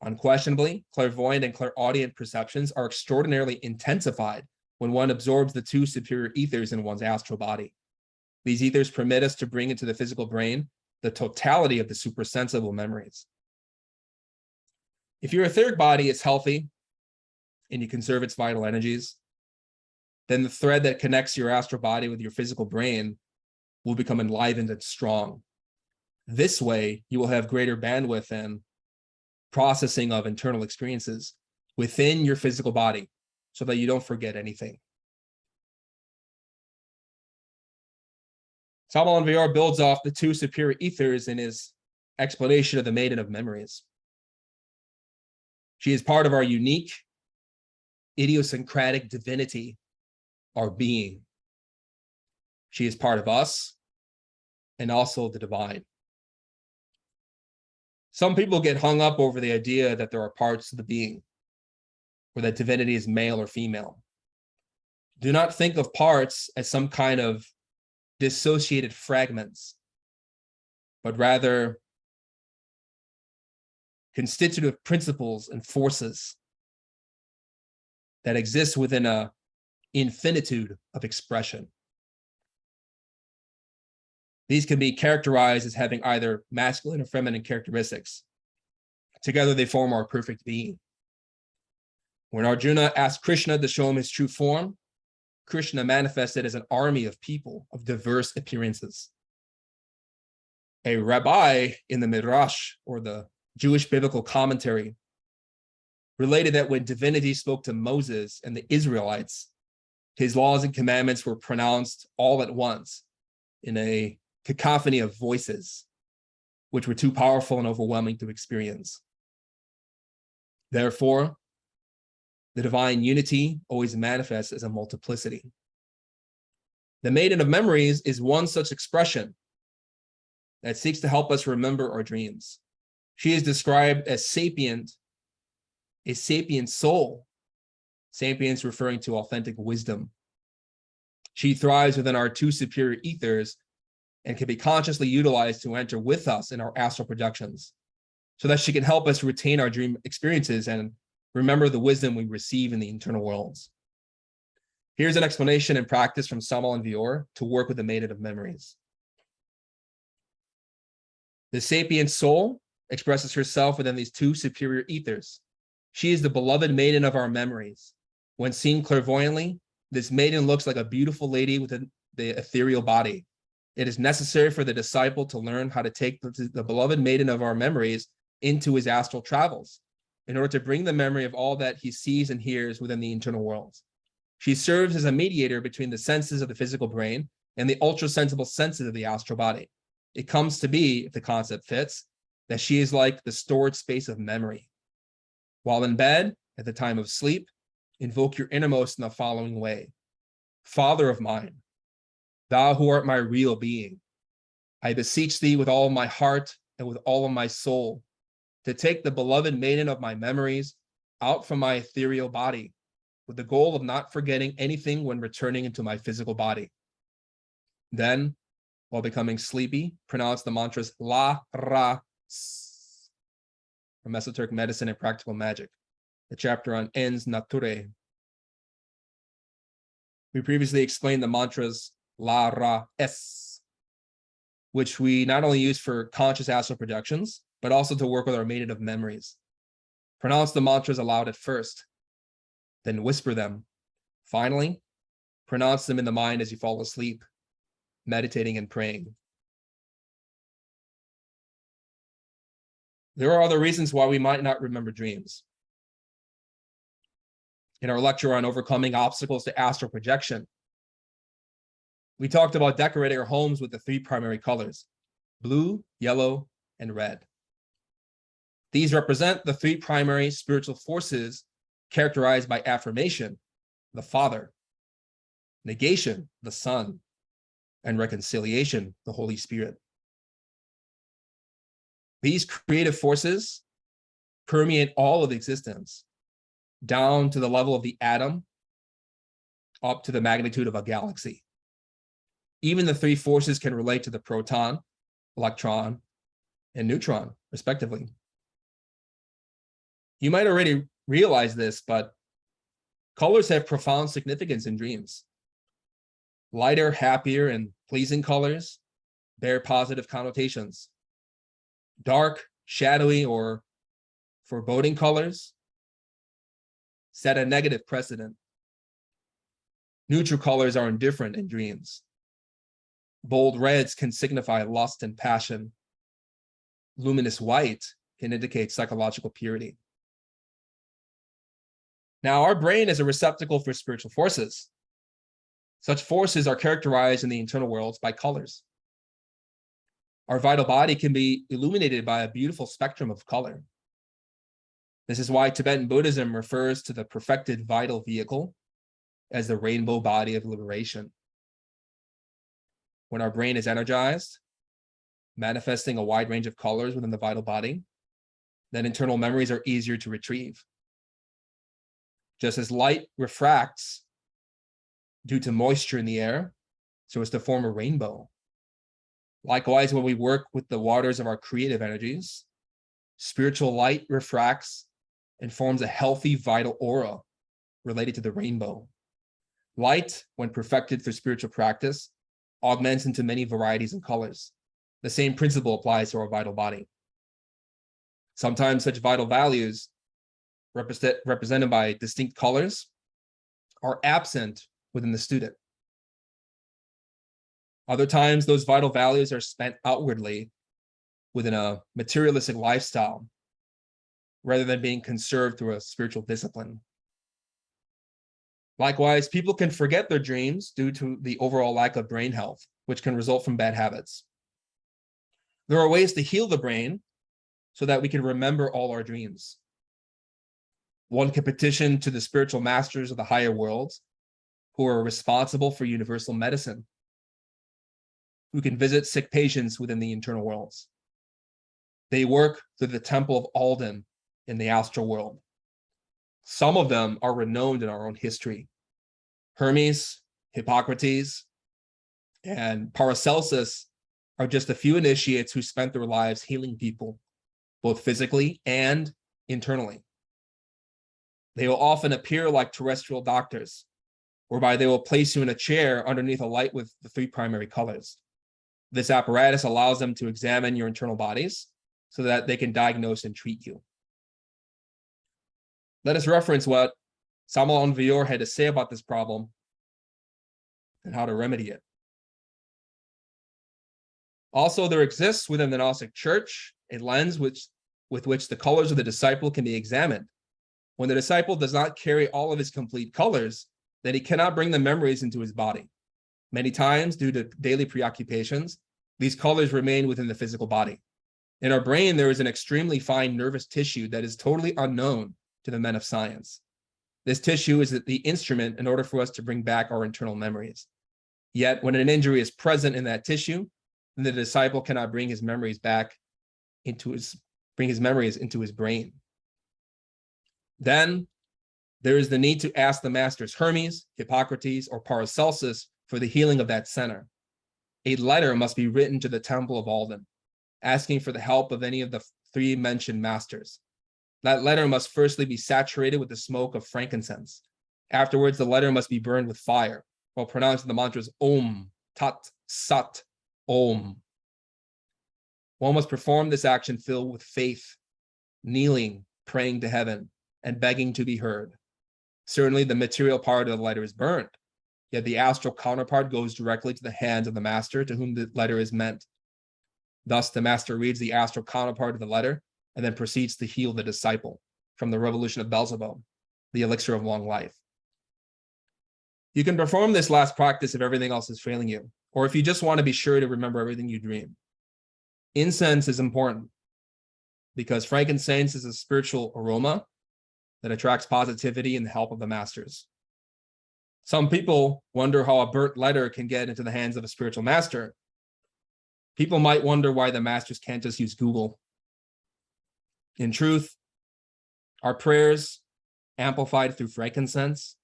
Unquestionably, clairvoyant and clairaudient perceptions are extraordinarily intensified when one absorbs the 2 superior ethers in one's astral body. These ethers permit us to bring into the physical brain the totality of the supersensible memories. If your etheric body is healthy and you conserve its vital energies, then the thread that connects your astral body with your physical brain will become enlivened and strong. This way, you will have greater bandwidth and processing of internal experiences within your physical body so that you don't forget anything. Samal and Vior builds off the 2 superior ethers in his explanation of the Maiden of Memories. She is part of our unique idiosyncratic divinity, our being. She is part of us and also the divine. Some people get hung up over the idea that there are parts of the being, or that divinity is male or female. Do not think of parts as some kind of dissociated fragments, but rather constitutive principles and forces that exist within an infinitude of expression. These can be characterized as having either masculine or feminine characteristics. Together, they form our perfect being. When Arjuna asked Krishna to show him his true form, Krishna manifested as an army of people of diverse appearances. A rabbi in the Midrash, or the Jewish biblical commentary, related that when divinity spoke to Moses and the Israelites, his laws and commandments were pronounced all at once in a cacophony of voices, which were too powerful and overwhelming to experience. Therefore, the divine unity always manifests as a multiplicity. The Maiden of Memories is one such expression that seeks to help us remember our dreams. She is described as sapient, a sapient soul, sapience referring to authentic wisdom. She thrives within our two superior ethers and can be consciously utilized to enter with us in our astral projections, so that she can help us retain our dream experiences and remember the wisdom we receive in the internal worlds. Here's an explanation and practice from Samal and Vior to work with the Maiden of Memories. The sapient soul expresses herself within these two superior ethers. She is the beloved maiden of our memories. When seen clairvoyantly, this maiden looks like a beautiful lady within the ethereal body. It is necessary for the disciple to learn how to take the beloved maiden of our memories into his astral travels in order to bring the memory of all that he sees and hears within the internal worlds. She serves as a mediator between the senses of the physical brain and the ultra-sensible senses of the astral body. It comes to be, if the concept fits, that she is like the stored space of memory. While in bed, at the time of sleep, invoke your innermost in the following way. Father of mine, thou who art my real being, I beseech thee with all of my heart and with all of my soul to take the beloved maiden of my memories out from my ethereal body with the goal of not forgetting anything when returning into my physical body. Then, while becoming sleepy, pronounce the mantras La, Ra, S from Esoteric Medicine and Practical Magic, the chapter on Ens Naturae. We previously explained the mantras La, Ra, Es, which we not only use for conscious astral projections, but also to work with our Maiden of Memories. Pronounce the mantras aloud at first, then whisper them. Finally, pronounce them in the mind as you fall asleep, meditating and praying. There are other reasons why we might not remember dreams. In our lecture on overcoming obstacles to astral projection, we talked about decorating our homes with the three primary colors: blue, yellow, and red. These represent the three primary spiritual forces characterized by affirmation, the Father, negation, the Son, and reconciliation, the Holy Spirit. These creative forces permeate all of existence, down to the level of the atom, up to the magnitude of a galaxy. Even the three forces can relate to the proton, electron, and neutron, respectively. You might already realize this, but colors have profound significance in dreams. Lighter, happier, and pleasing colors bear positive connotations. Dark, shadowy, or foreboding colors set a negative precedent. Neutral colors are indifferent in dreams. Bold reds can signify lust and passion. Luminous white can indicate psychological purity. Now, our brain is a receptacle for spiritual forces. Such forces are characterized in the internal worlds by colors. Our vital body can be illuminated by a beautiful spectrum of color. This is why Tibetan Buddhism refers to the perfected vital vehicle as the rainbow body of liberation. When our brain is energized, manifesting a wide range of colors within the vital body, then internal memories are easier to retrieve. Just as light refracts due to moisture in the air, so as to form a rainbow. Likewise, when we work with the waters of our creative energies, spiritual light refracts and forms a healthy, vital aura related to the rainbow. Light, when perfected through spiritual practice, augments into many varieties and colors. The same principle applies to our vital body. Sometimes such vital values, represented by distinct colors, are absent within the student. Other times, those vital values are spent outwardly within a materialistic lifestyle, rather than being conserved through a spiritual discipline. Likewise, people can forget their dreams due to the overall lack of brain health, which can result from bad habits. There are ways to heal the brain so that we can remember all our dreams. One can petition to the spiritual masters of the higher worlds who are responsible for universal medicine, who can visit sick patients within the internal worlds. They work through the temple of Alden in the astral world. Some of them are renowned in our own history. Hermes, Hippocrates, and Paracelsus are just a few initiates who spent their lives healing people, both physically and internally. They will often appear like terrestrial doctors, whereby they will place you in a chair underneath a light with the three primary colors. This apparatus allows them to examine your internal bodies so that they can diagnose and treat you. Let us reference what Samuel Onvior had to say about this problem and how to remedy it. Also, there exists within the Gnostic Church a lens with which the colors of the disciple can be examined. When the disciple does not carry all of his complete colors, then he cannot bring the memories into his body. Many times, due to daily preoccupations, these colors remain within the physical body. In our brain, there is an extremely fine nervous tissue that is totally unknown to the men of science. This tissue is the instrument in order for us to bring back our internal memories. Yet, when an injury is present in that tissue, then the disciple cannot bring his memories into his brain. Then there is the need to ask the masters Hermes, Hippocrates, or Paracelsus for the healing of that center. A letter must be written to the temple of Alden, asking for the help of any of the three mentioned masters. That letter must firstly be saturated with the smoke of frankincense. Afterwards, the letter must be burned with fire while pronouncing the mantras Om, Tat, Sat, Om. One must perform this action filled with faith, kneeling, praying to heaven, and begging to be heard. Certainly, the material part of the letter is burned, yet the astral counterpart goes directly to the hands of the master to whom the letter is meant. Thus, the master reads the astral counterpart of the letter and then proceeds to heal the disciple from the revolution of Beelzebub, the elixir of long life. You can perform this last practice if everything else is failing you, or if you just want to be sure to remember everything you dream. Incense is important because frankincense is a spiritual aroma that attracts positivity and the help of the masters. Some people wonder how a burnt letter can get into the hands of a spiritual master. People might wonder why the masters can't just use Google. In truth, our prayers, amplified through frankincense,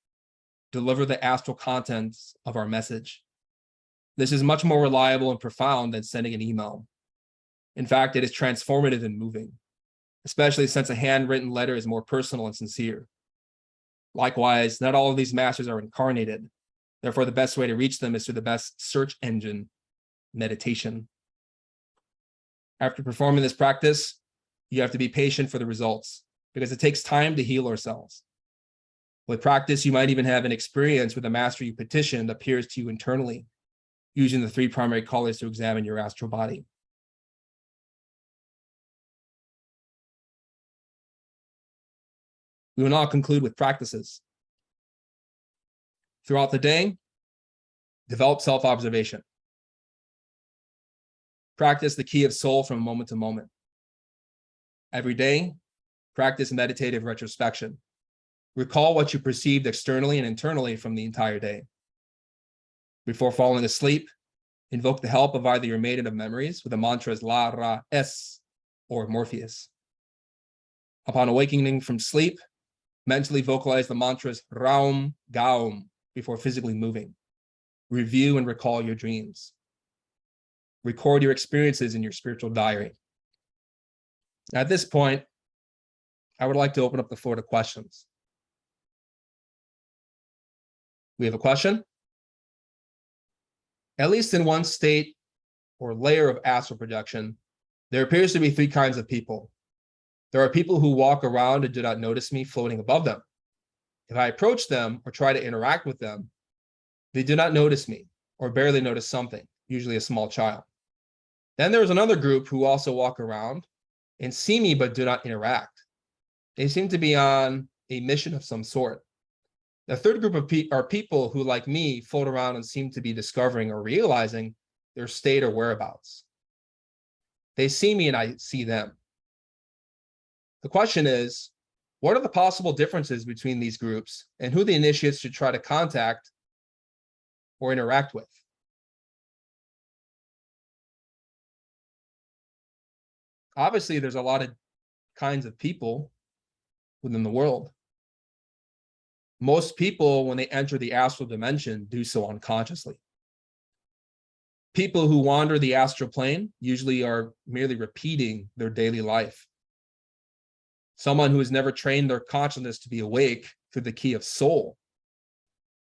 deliver the astral contents of our message. This is much more reliable and profound than sending an email. In fact, it is transformative and moving, especially since a handwritten letter is more personal and sincere. Likewise, not all of these masters are incarnated. Therefore, the best way to reach them is through the best search engine, meditation. After performing this practice, you have to be patient for the results because it takes time to heal ourselves. With practice, you might even have an experience where the master you petitioned appears to you internally, using the three primary colors to examine your astral body. We will now conclude with practices. Throughout the day, develop self-observation. Practice the key of soul from moment to moment. Every day, Practice meditative retrospection. Recall what you perceived externally and internally from the entire day. Before falling asleep, invoke the help of either your maiden of memories with the mantras La, Ra, Es, or Morpheus. Upon awakening from sleep, mentally vocalize the mantras Raum, Gaum before physically moving. Review and recall your dreams. Record your experiences in your spiritual diary. At this point, I would like to open up the floor to questions. We have a question? At least in one state or layer of astral projection, there appears to be three kinds of people. There are people who walk around and do not notice me floating above them. If I approach them or try to interact with them, they do not notice me or barely notice something, usually a small child. Then there is another group who also walk around and see me but do not interact. They seem to be on a mission of some sort. The third group of are people who, like me, float around and seem to be discovering or realizing their state or whereabouts. They see me and I see them. The question is, what are the possible differences between these groups and who the initiates should try to contact or interact with? Obviously, there's a lot of kinds of people within the world. Most people, when they enter the astral dimension, do so unconsciously. People who wander the astral plane usually are merely repeating their daily life. Someone who has never trained their consciousness to be awake through the key of soul,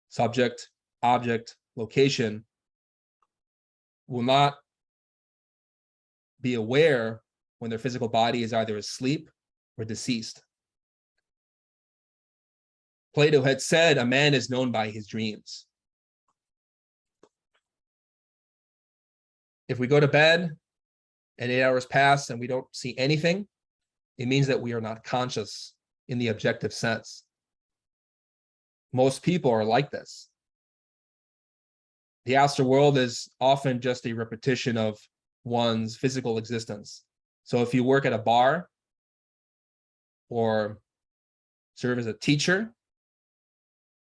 subject, object, location, will not be aware when their physical body is either asleep or deceased. Plato had said, a man is known by his dreams. If we go to bed and 8 hours pass and we don't see anything, it means that we are not conscious in the objective sense. Most people are like this. The astral world is often just a repetition of one's physical existence. So if you work at a bar or serve as a teacher,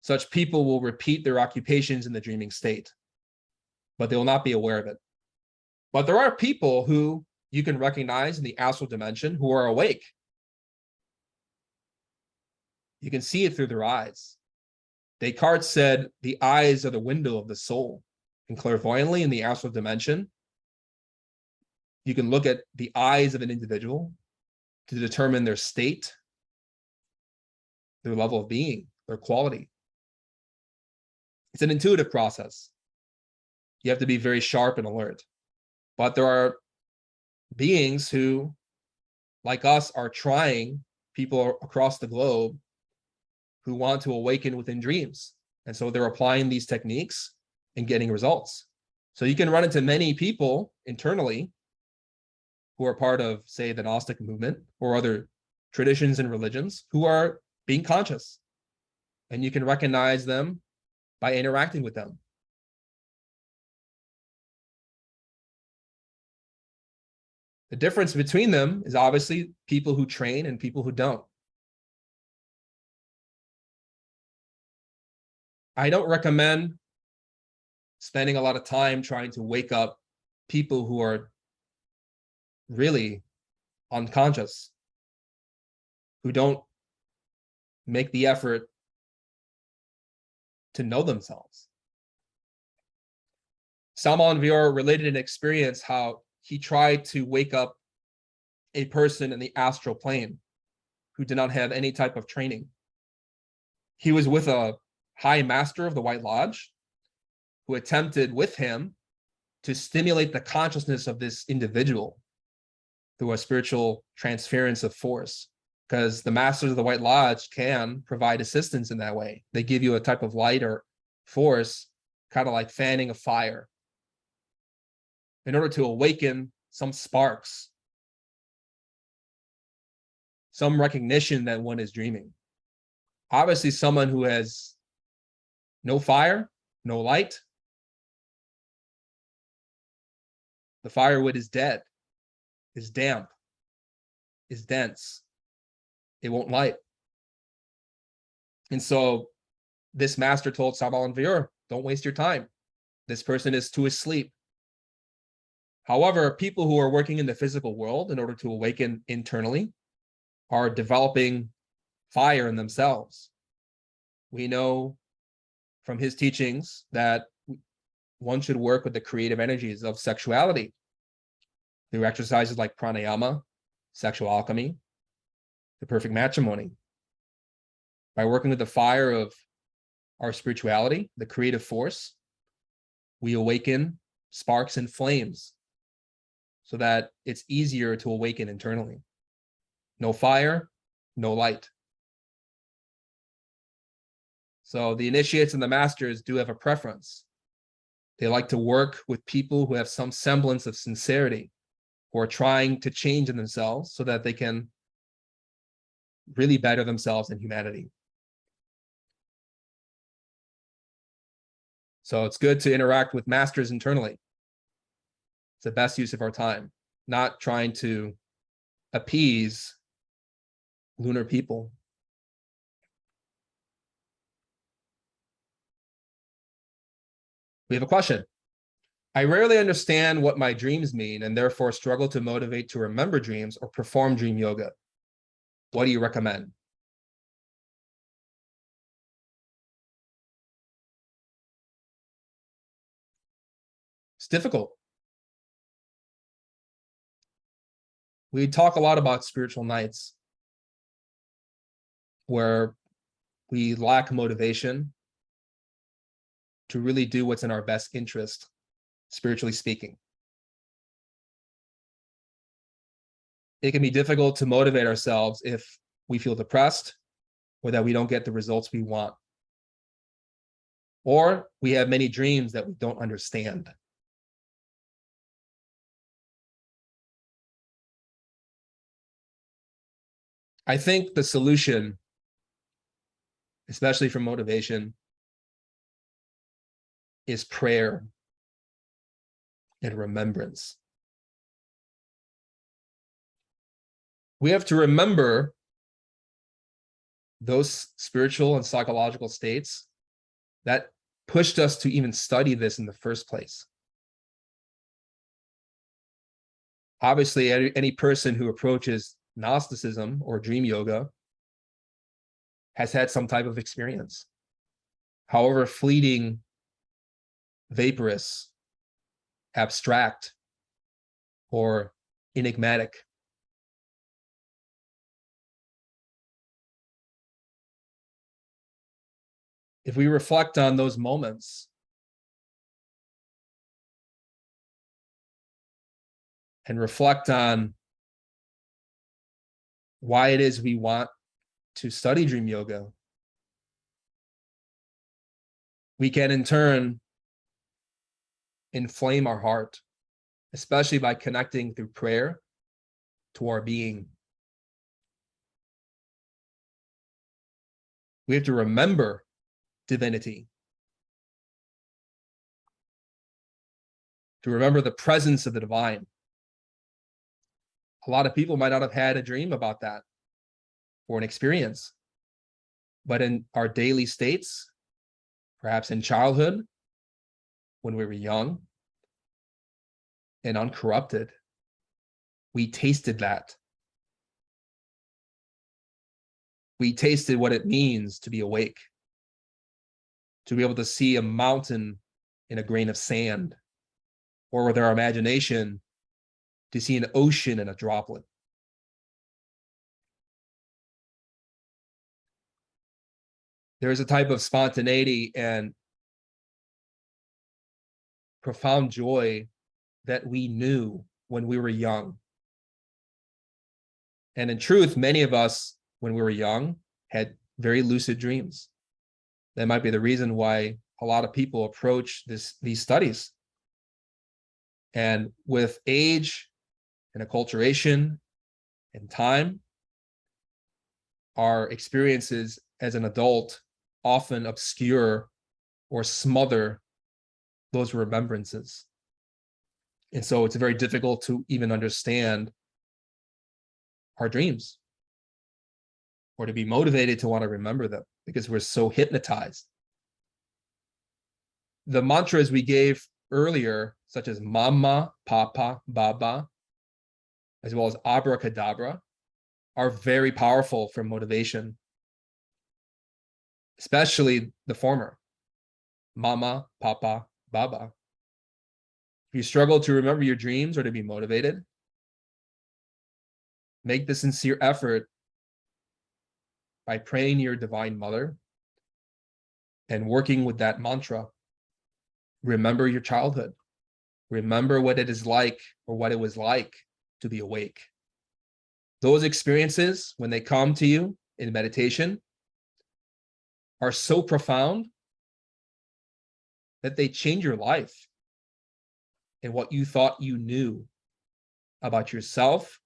such people will repeat their occupations in the dreaming state, but they will not be aware of it. But there are people who you can recognize in the astral dimension who are awake. You can see it through their eyes. Descartes said the eyes are the window of the soul. And clairvoyantly in the astral dimension, you can look at the eyes of an individual to determine their state, their level of being, their quality. It's an intuitive process. You have to be very sharp and alert. But there are beings who, like us, are trying, people across the globe, who want to awaken within dreams. And so they're applying these techniques and getting results. So you can run into many people internally who are part of, say, the Gnostic movement or other traditions and religions who are being conscious. And you can recognize them by interacting with them. The difference between them is obviously people who train and people who don't. I don't recommend spending a lot of time trying to wake up people who are really unconscious, who don't make the effort to know themselves. Salman Vior related an experience how he tried to wake up a person in the astral plane who did not have any type of training. He was with a high master of the White Lodge who attempted with him to stimulate the consciousness of this individual through a spiritual transference of force, because the masters of the White Lodge can provide assistance in that way. They give you a type of light or force, kind of like fanning a fire, in order to awaken some sparks, some recognition that one is dreaming. Obviously, someone who has no fire, no light, the firewood is dead, is damp, is dense. It won't light. And so this master told Sabal and Viur, don't waste your time. This person is too asleep. However, people who are working in the physical world in order to awaken internally are developing fire in themselves. We know from his teachings that one should work with the creative energies of sexuality through exercises like pranayama, sexual alchemy, the perfect matrimony. By working with the fire of our spirituality, the creative force, we awaken sparks and flames so that it's easier to awaken internally. No fire, no light. So the initiates and the masters do have a preference. They like to work with people who have some semblance of sincerity, who are trying to change in themselves so that they can really better themselves in humanity. So it's good to interact with masters internally. It's the best use of our time, not trying to appease lunar people. We have a question. I rarely understand what my dreams mean and therefore struggle to motivate to remember dreams or perform dream yoga. What do you recommend? It's difficult. We talk a lot about spiritual nights where we lack motivation to really do what's in our best interest, spiritually speaking. It can be difficult to motivate ourselves if we feel depressed or that we don't get the results we want. Or we have many dreams that we don't understand. I think the solution, especially for motivation, is prayer and remembrance. We have to remember those spiritual and psychological states that pushed us to even study this in the first place. Obviously, any person who approaches Gnosticism or dream yoga has had some type of experience, however fleeting, vaporous, abstract, or enigmatic. If we reflect on those moments and reflect on why it is we want to study dream yoga, we can in turn inflame our heart, especially by connecting through prayer to our being. We have to remember divinity, to remember the presence of the divine. A lot of people might not have had a dream about that or an experience, but in our daily states, perhaps in childhood, when we were young and uncorrupted, we tasted that. We tasted what it means to be awake, to be able to see a mountain in a grain of sand, or with our imagination, to see an ocean in a droplet. There is a type of spontaneity and profound joy that we knew when we were young. And in truth, many of us, when we were young, had very lucid dreams. That might be the reason why a lot of people approach these studies. And with age and acculturation and time, our experiences as an adult often obscure or smother those remembrances. And so it's very difficult to even understand our dreams. or to be motivated to want to remember them because we're so hypnotized. The mantras we gave earlier, such as Mama, Papa, Baba, as well as Abracadabra, are very powerful for motivation, especially the former, Mama, Papa, Baba. If you struggle to remember your dreams or to be motivated, make the sincere effort by praying your Divine Mother and working with that mantra. Remember your childhood. Remember what it is like, or what it was like to be awake. Those experiences, when they come to you in meditation, are so profound that they change your life and what you thought you knew about yourself,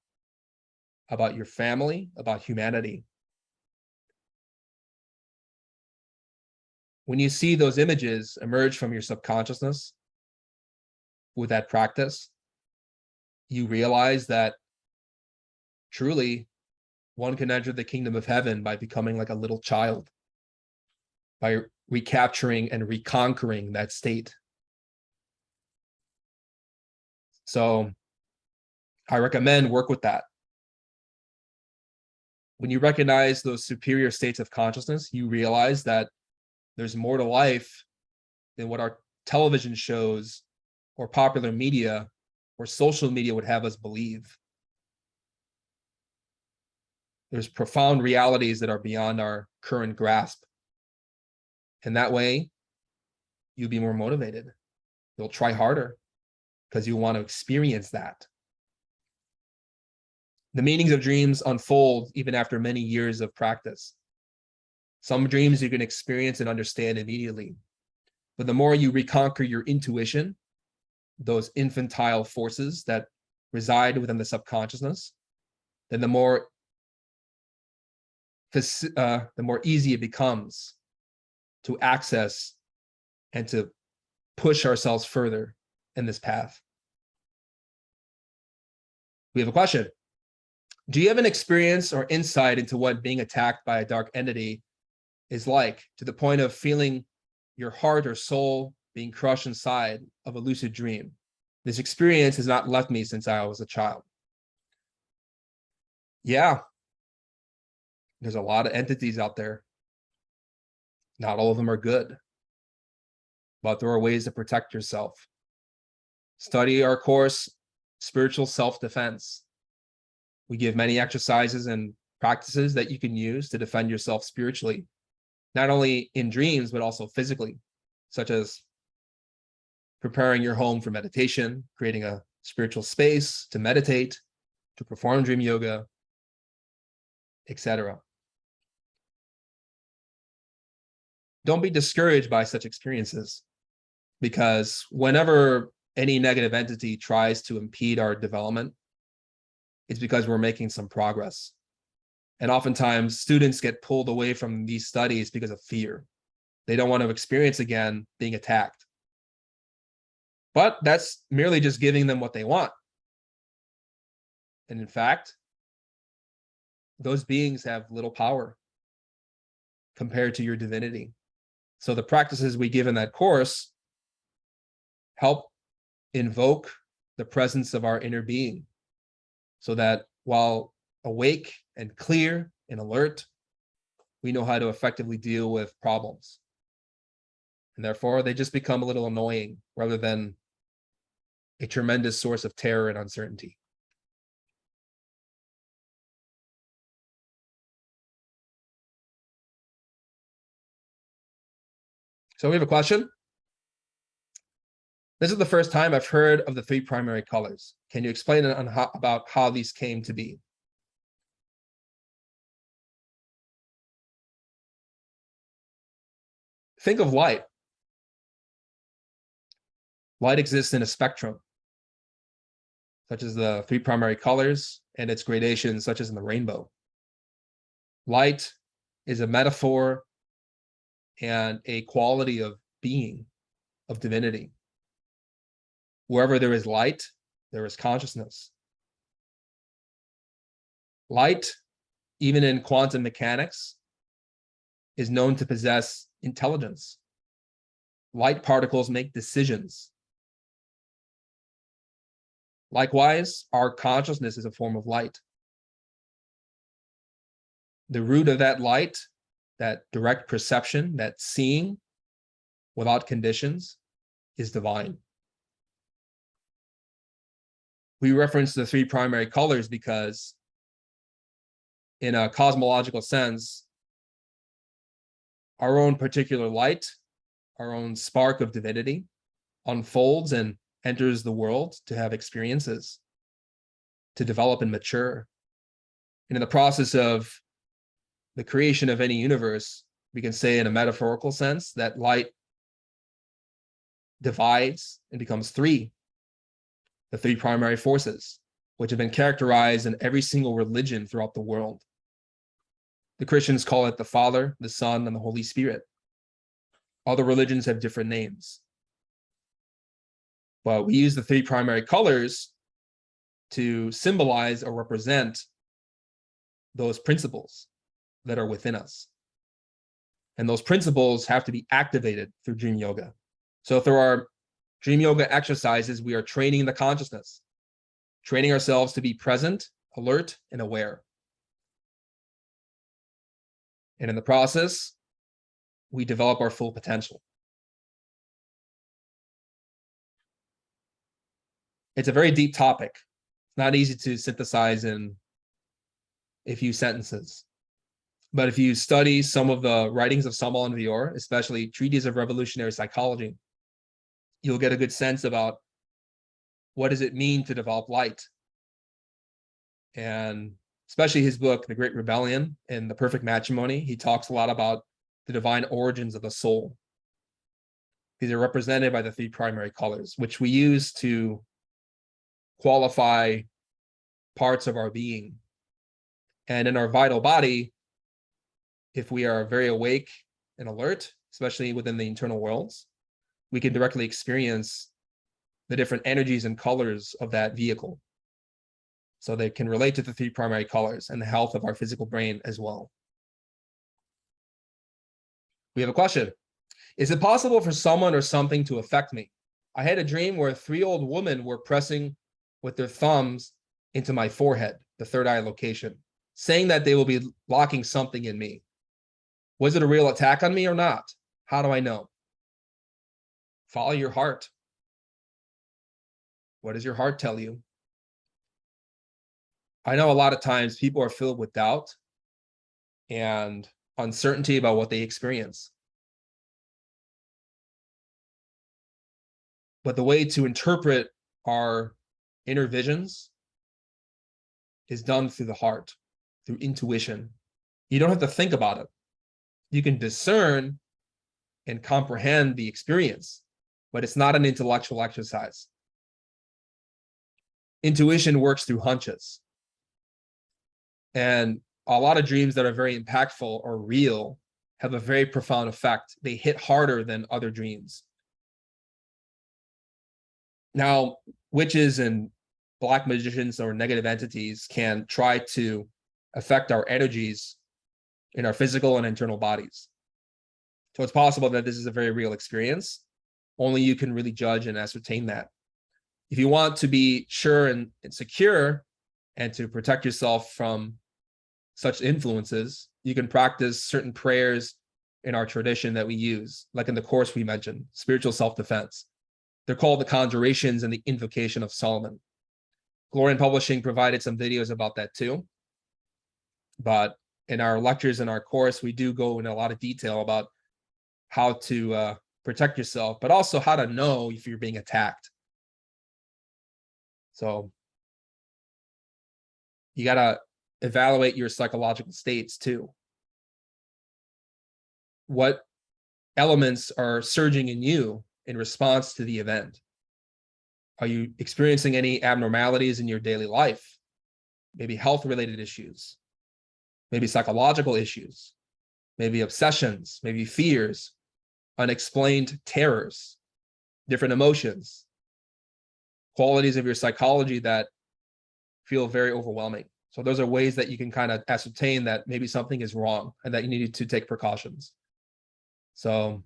about your family, about humanity. When you see those images emerge from your subconsciousness with that practice, you realize that truly one can enter the kingdom of heaven by becoming like a little child, by recapturing and reconquering that state. So I recommend work with that. When you recognize those superior states of consciousness, you realize that there's more to life than what our television shows or popular media or social media would have us believe. There's profound realities that are beyond our current grasp. And that way, you'll be more motivated. You'll try harder because you want to experience that. The meanings of dreams unfold even after many years of practice. Some dreams you can experience and understand immediately. But the more you reconquer your intuition, those infantile forces that reside within the subconsciousness, then the more easy it becomes to access and to push ourselves further in this path. We have a question. Do you have an experience or insight into what being attacked by a dark entity is like, to the point of feeling your heart or soul being crushed inside of a lucid dream? This experience has not left me since I was a child. Yeah, there's a lot of entities out there. Not all of them are good, but there are ways to protect yourself. Study our course, Spiritual Self-Defense. We give many exercises and practices that you can use to defend yourself spiritually, not only in dreams, but also physically, such as preparing your home for meditation, creating a spiritual space to meditate, to perform dream yoga, etc. Don't be discouraged by such experiences, because whenever any negative entity tries to impede our development, it's because we're making some progress. And oftentimes students get pulled away from these studies because of fear. They don't want to experience again being attacked. But that's merely just giving them what they want. And in fact, those beings have little power compared to your divinity. So the practices we give in that course help invoke the presence of our inner being, so that while awake and clear and alert, we know how to effectively deal with problems. And therefore, they just become a little annoying rather than a tremendous source of terror and uncertainty. So we have a question. This is the first time I've heard of the three primary colors. Can you explain about how these came to be? Think of light. Light exists in a spectrum, such as the three primary colors and its gradations, such as in the rainbow. Light is a metaphor and a quality of being, of divinity. Wherever there is light, there is consciousness. Light even in quantum mechanics, is known to possess intelligence. Light particles make decisions. Likewise, our consciousness is a form of light. The root of that light, that direct perception, that seeing without conditions, is divine. We reference the three primary colors because in a cosmological sense, our own particular light, our own spark of divinity, unfolds and enters the world to have experiences, to develop and mature. And in the process of the creation of any universe, we can say in a metaphorical sense that light divides and becomes three, the three primary forces, which have been characterized in every single religion throughout the world. The Christians call it the Father, the Son, and the Holy Spirit. Other religions have different names. But we use the three primary colors to symbolize or represent those principles that are within us. And those principles have to be activated through dream yoga. So through our dream yoga exercises, we are training the consciousness, training ourselves to be present, alert, and aware. And in the process, we develop our full potential. It's a very deep topic. It's not easy to synthesize in a few sentences. But if you study some of the writings of Samal and Vior, especially Treatise of Revolutionary Psychology, you'll get a good sense about what does it mean to develop light. And especially his book, The Great Rebellion and The Perfect Matrimony, he talks a lot about the divine origins of the soul. These are represented by the three primary colors, which we use to qualify parts of our being. And in our vital body, if we are very awake and alert, especially within the internal worlds, we can directly experience the different energies and colors of that vehicle. So they can relate to the three primary colors and the health of our physical brain as well. We have a question. Is it possible for someone or something to affect me? I had a dream where three old women were pressing with their thumbs into my forehead, the third eye location, saying that they will be locking something in me. Was it a real attack on me or not? How do I know? Follow your heart. What does your heart tell you? I know a lot of times people are filled with doubt and uncertainty about what they experience. But the way to interpret our inner visions is done through the heart, through intuition. You don't have to think about it. You can discern and comprehend the experience, but it's not an intellectual exercise. Intuition works through hunches. And a lot of dreams that are very impactful or real have a very profound effect. They hit harder than other dreams. Now, witches and black magicians or negative entities can try to affect our energies in our physical and internal bodies. So it's possible that this is a very real experience. Only you can really judge and ascertain that. If you want to be sure and secure and to protect yourself from such influences, you can practice certain prayers in our tradition that we use, like in the course we mentioned, spiritual self-defense. They're called the conjurations and the invocation of Solomon. Glorian Publishing provided some videos about that too. But in our lectures in our course, we do go into a lot of detail about how to protect yourself, but also how to know if you're being attacked. So you got to evaluate your psychological states too. What elements are surging in you in response to the event? Are you experiencing any abnormalities in your daily life? Maybe health-related issues, maybe psychological issues, maybe obsessions, maybe fears, unexplained terrors, different emotions, qualities of your psychology that feel very overwhelming. So those are ways that you can kind of ascertain that maybe something is wrong and that you need to take precautions. So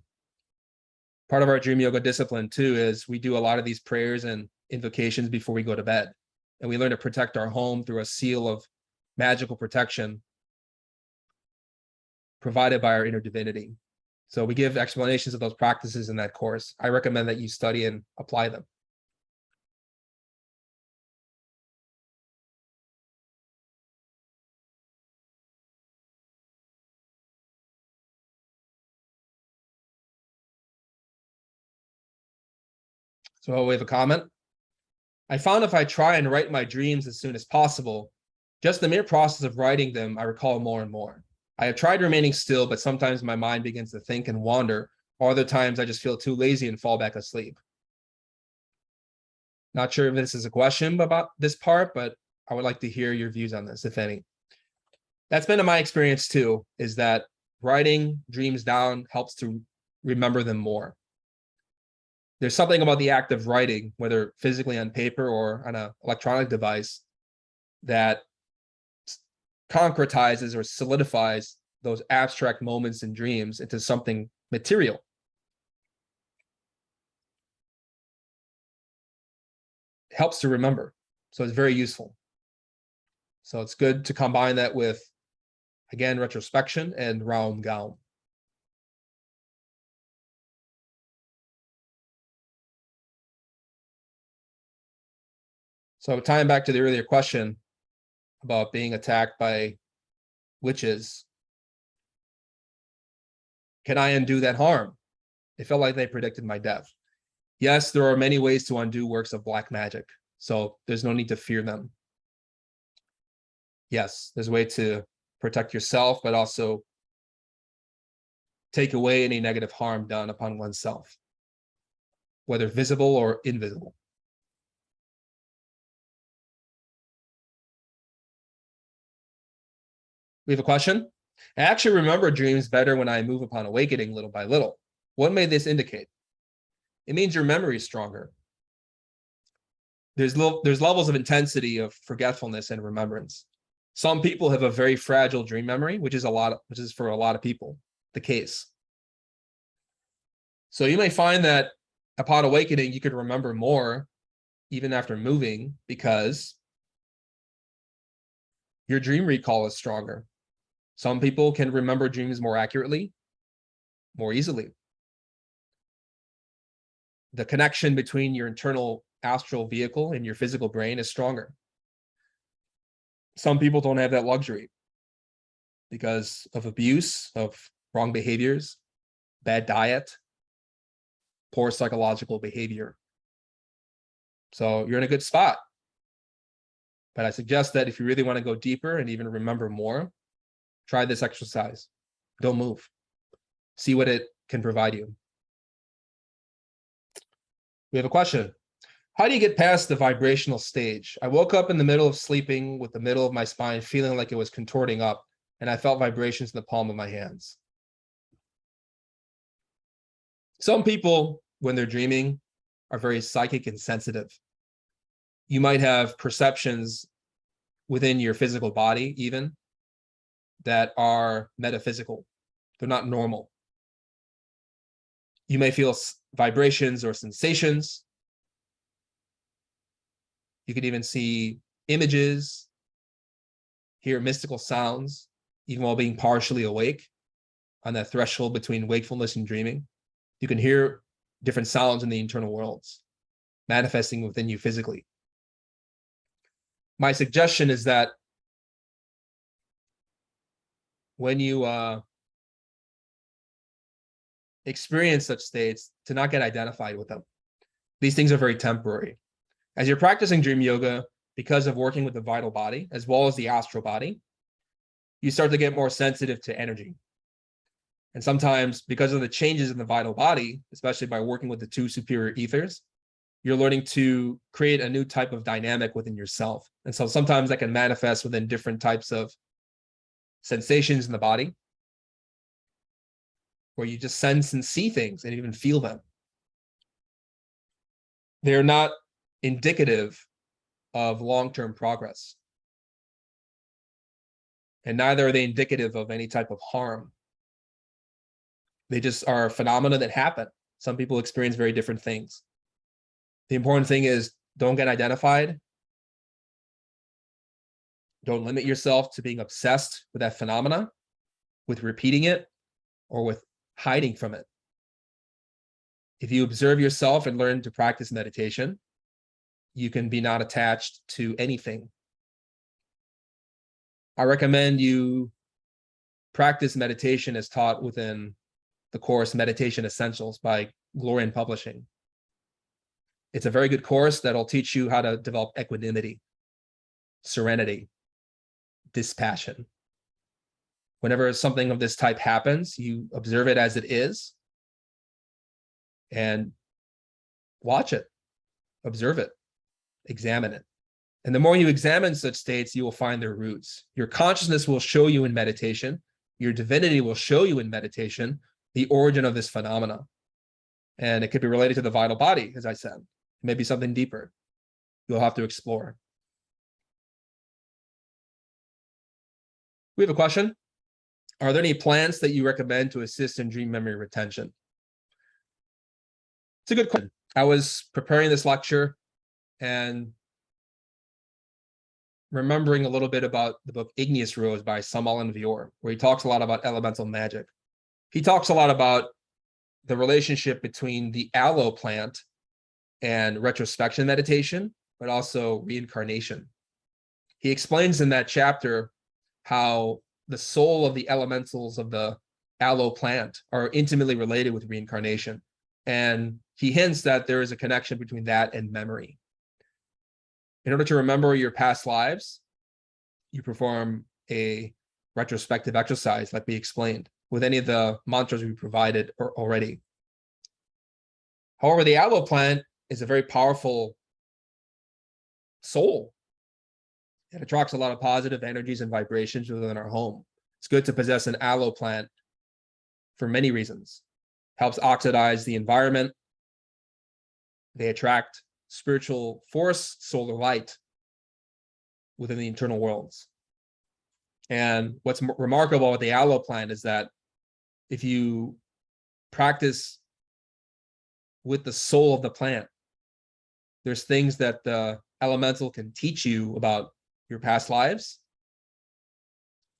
part of our dream yoga discipline too is we do a lot of these prayers and invocations before we go to bed. And we learn to protect our home through a seal of magical protection provided by our inner divinity. So we give explanations of those practices in that course. I recommend that you study and apply them. So we have a comment. I found if I try and write my dreams as soon as possible, just the mere process of writing them, I recall more and more. I have tried remaining still, but sometimes my mind begins to think and wander, or other times I just feel too lazy and fall back asleep. Not sure if this is a question about this part, but I would like to hear your views on this, if any. That's been my experience too, is that writing dreams down helps to remember them more. There's something about the act of writing, whether physically on paper or on an electronic device, that concretizes or solidifies those abstract moments and dreams into something material. It helps to remember. So it's very useful. So it's good to combine that with, again, retrospection and Raum Gaum. So tying back to the earlier question about being attacked by witches, can I undo that harm? It felt like they predicted my death. Yes, there are many ways to undo works of black magic, so there's no need to fear them. Yes, there's a way to protect yourself, but also take away any negative harm done upon oneself, whether visible or invisible. We have a question. I actually remember dreams better when I move upon awakening little by little. What may this indicate? It means your memory is stronger. There's levels of intensity of forgetfulness and remembrance. Some people have a very fragile dream memory, which is for a lot of people the case. So you may find that upon awakening, you could remember more even after moving because your dream recall is stronger. Some people can remember dreams more accurately, more easily. The connection between your internal astral vehicle and your physical brain is stronger. Some people don't have that luxury because of abuse, of wrong behaviors, bad diet, poor psychological behavior. So you're in a good spot. But I suggest that if you really want to go deeper and even remember more, try this exercise. Don't move. See what it can provide you. We have a question. How do you get past the vibrational stage? I woke up in the middle of sleeping with the middle of my spine feeling like it was contorting up, and I felt vibrations in the palm of my hands. Some people, when they're dreaming, are very psychic and sensitive. You might have perceptions within your physical body even that are metaphysical. They're not normal. You may feel vibrations or sensations. You could even see images, hear mystical sounds, even while being partially awake on that threshold between wakefulness and dreaming. You can hear different sounds in the internal worlds manifesting within you physically. My suggestion is that when you experience such states, to not get identified with them. These things are very temporary. As you're practicing dream yoga, because of working with the vital body, as well as the astral body, you start to get more sensitive to energy. And sometimes because of the changes in the vital body, especially by working with the two superior ethers, you're learning to create a new type of dynamic within yourself. And so sometimes that can manifest within different types of sensations in the body, where you just sense and see things and even feel them. They're not indicative of long-term progress. and neither are they indicative of any type of harm. They just are phenomena that happen. Some people experience very different things. The important thing is don't get identified. Don't limit yourself to being obsessed with that phenomena, with repeating it, or with hiding from it. If you observe yourself and learn to practice meditation, you can be not attached to anything. I recommend you practice meditation as taught within the course Meditation Essentials by Glorian Publishing. It's a very good course that'll teach you how to develop equanimity, serenity, dispassion. Whenever something of this type happens, you observe it as it is and watch it, observe it, examine it. And the more you examine such states, you will find their roots. Your consciousness will show you in meditation, your divinity will show you in meditation the origin of this phenomena. And it could be related to the vital body, as I said. It may be something deeper. You'll have to explore. We have a question. Are there any plants that you recommend to assist in dream memory retention? It's a good question. I was preparing this lecture and remembering a little bit about the book Igneous Rose by Samal Vior, where he talks a lot about elemental magic. He talks a lot about the relationship between the aloe plant and retrospection meditation, but also reincarnation. He explains in that chapter how the soul of the elementals of the aloe plant are intimately related with reincarnation. And he hints that there is a connection between that and memory. In order to remember your past lives, you perform a retrospective exercise, like we explained, with any of the mantras we provided already. However, the aloe plant is a very powerful soul. It attracts a lot of positive energies and vibrations within our home. It's good to possess an aloe plant for many reasons. Helps oxidize the environment. They attract spiritual force, solar light within the internal worlds. And what's remarkable with the aloe plant is that if you practice with the soul of the plant, there's things that the elemental can teach you about your past lives,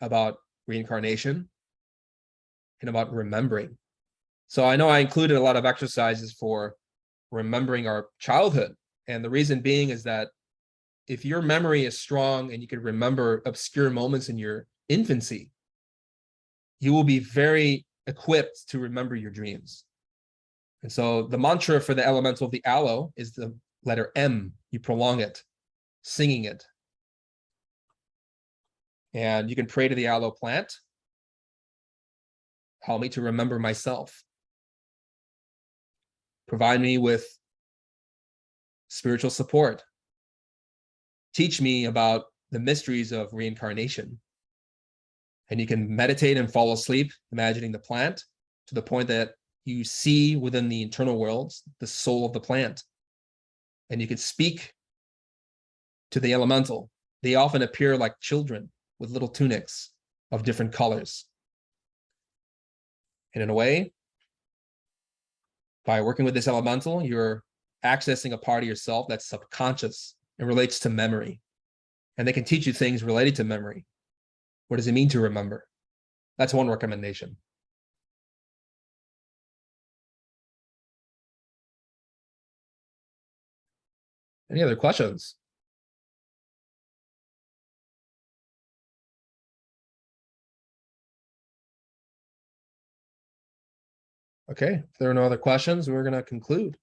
about reincarnation, and about remembering. So I know I included a lot of exercises for remembering our childhood. And the reason being is that if your memory is strong and you can remember obscure moments in your infancy, you will be very equipped to remember your dreams. And so the mantra for the elemental of the aloe is the letter M. You prolong it, singing it. And you can pray to the aloe plant. Help me to remember myself. Provide me with spiritual support. Teach me about the mysteries of reincarnation. And you can meditate and fall asleep, imagining the plant to the point that you see within the internal worlds the soul of the plant. And you can speak to the elemental. They often appear like children with little tunics of different colors. And in a way, by working with this elemental, you're accessing a part of yourself that's subconscious and relates to memory. And they can teach you things related to memory. What does it mean to remember? That's one recommendation. Any other questions? Okay, if there are no other questions, we're going to conclude.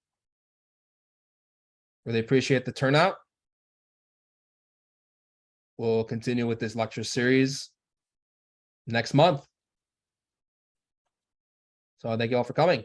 Really appreciate the turnout. We'll continue with this lecture series next month. So thank you all for coming.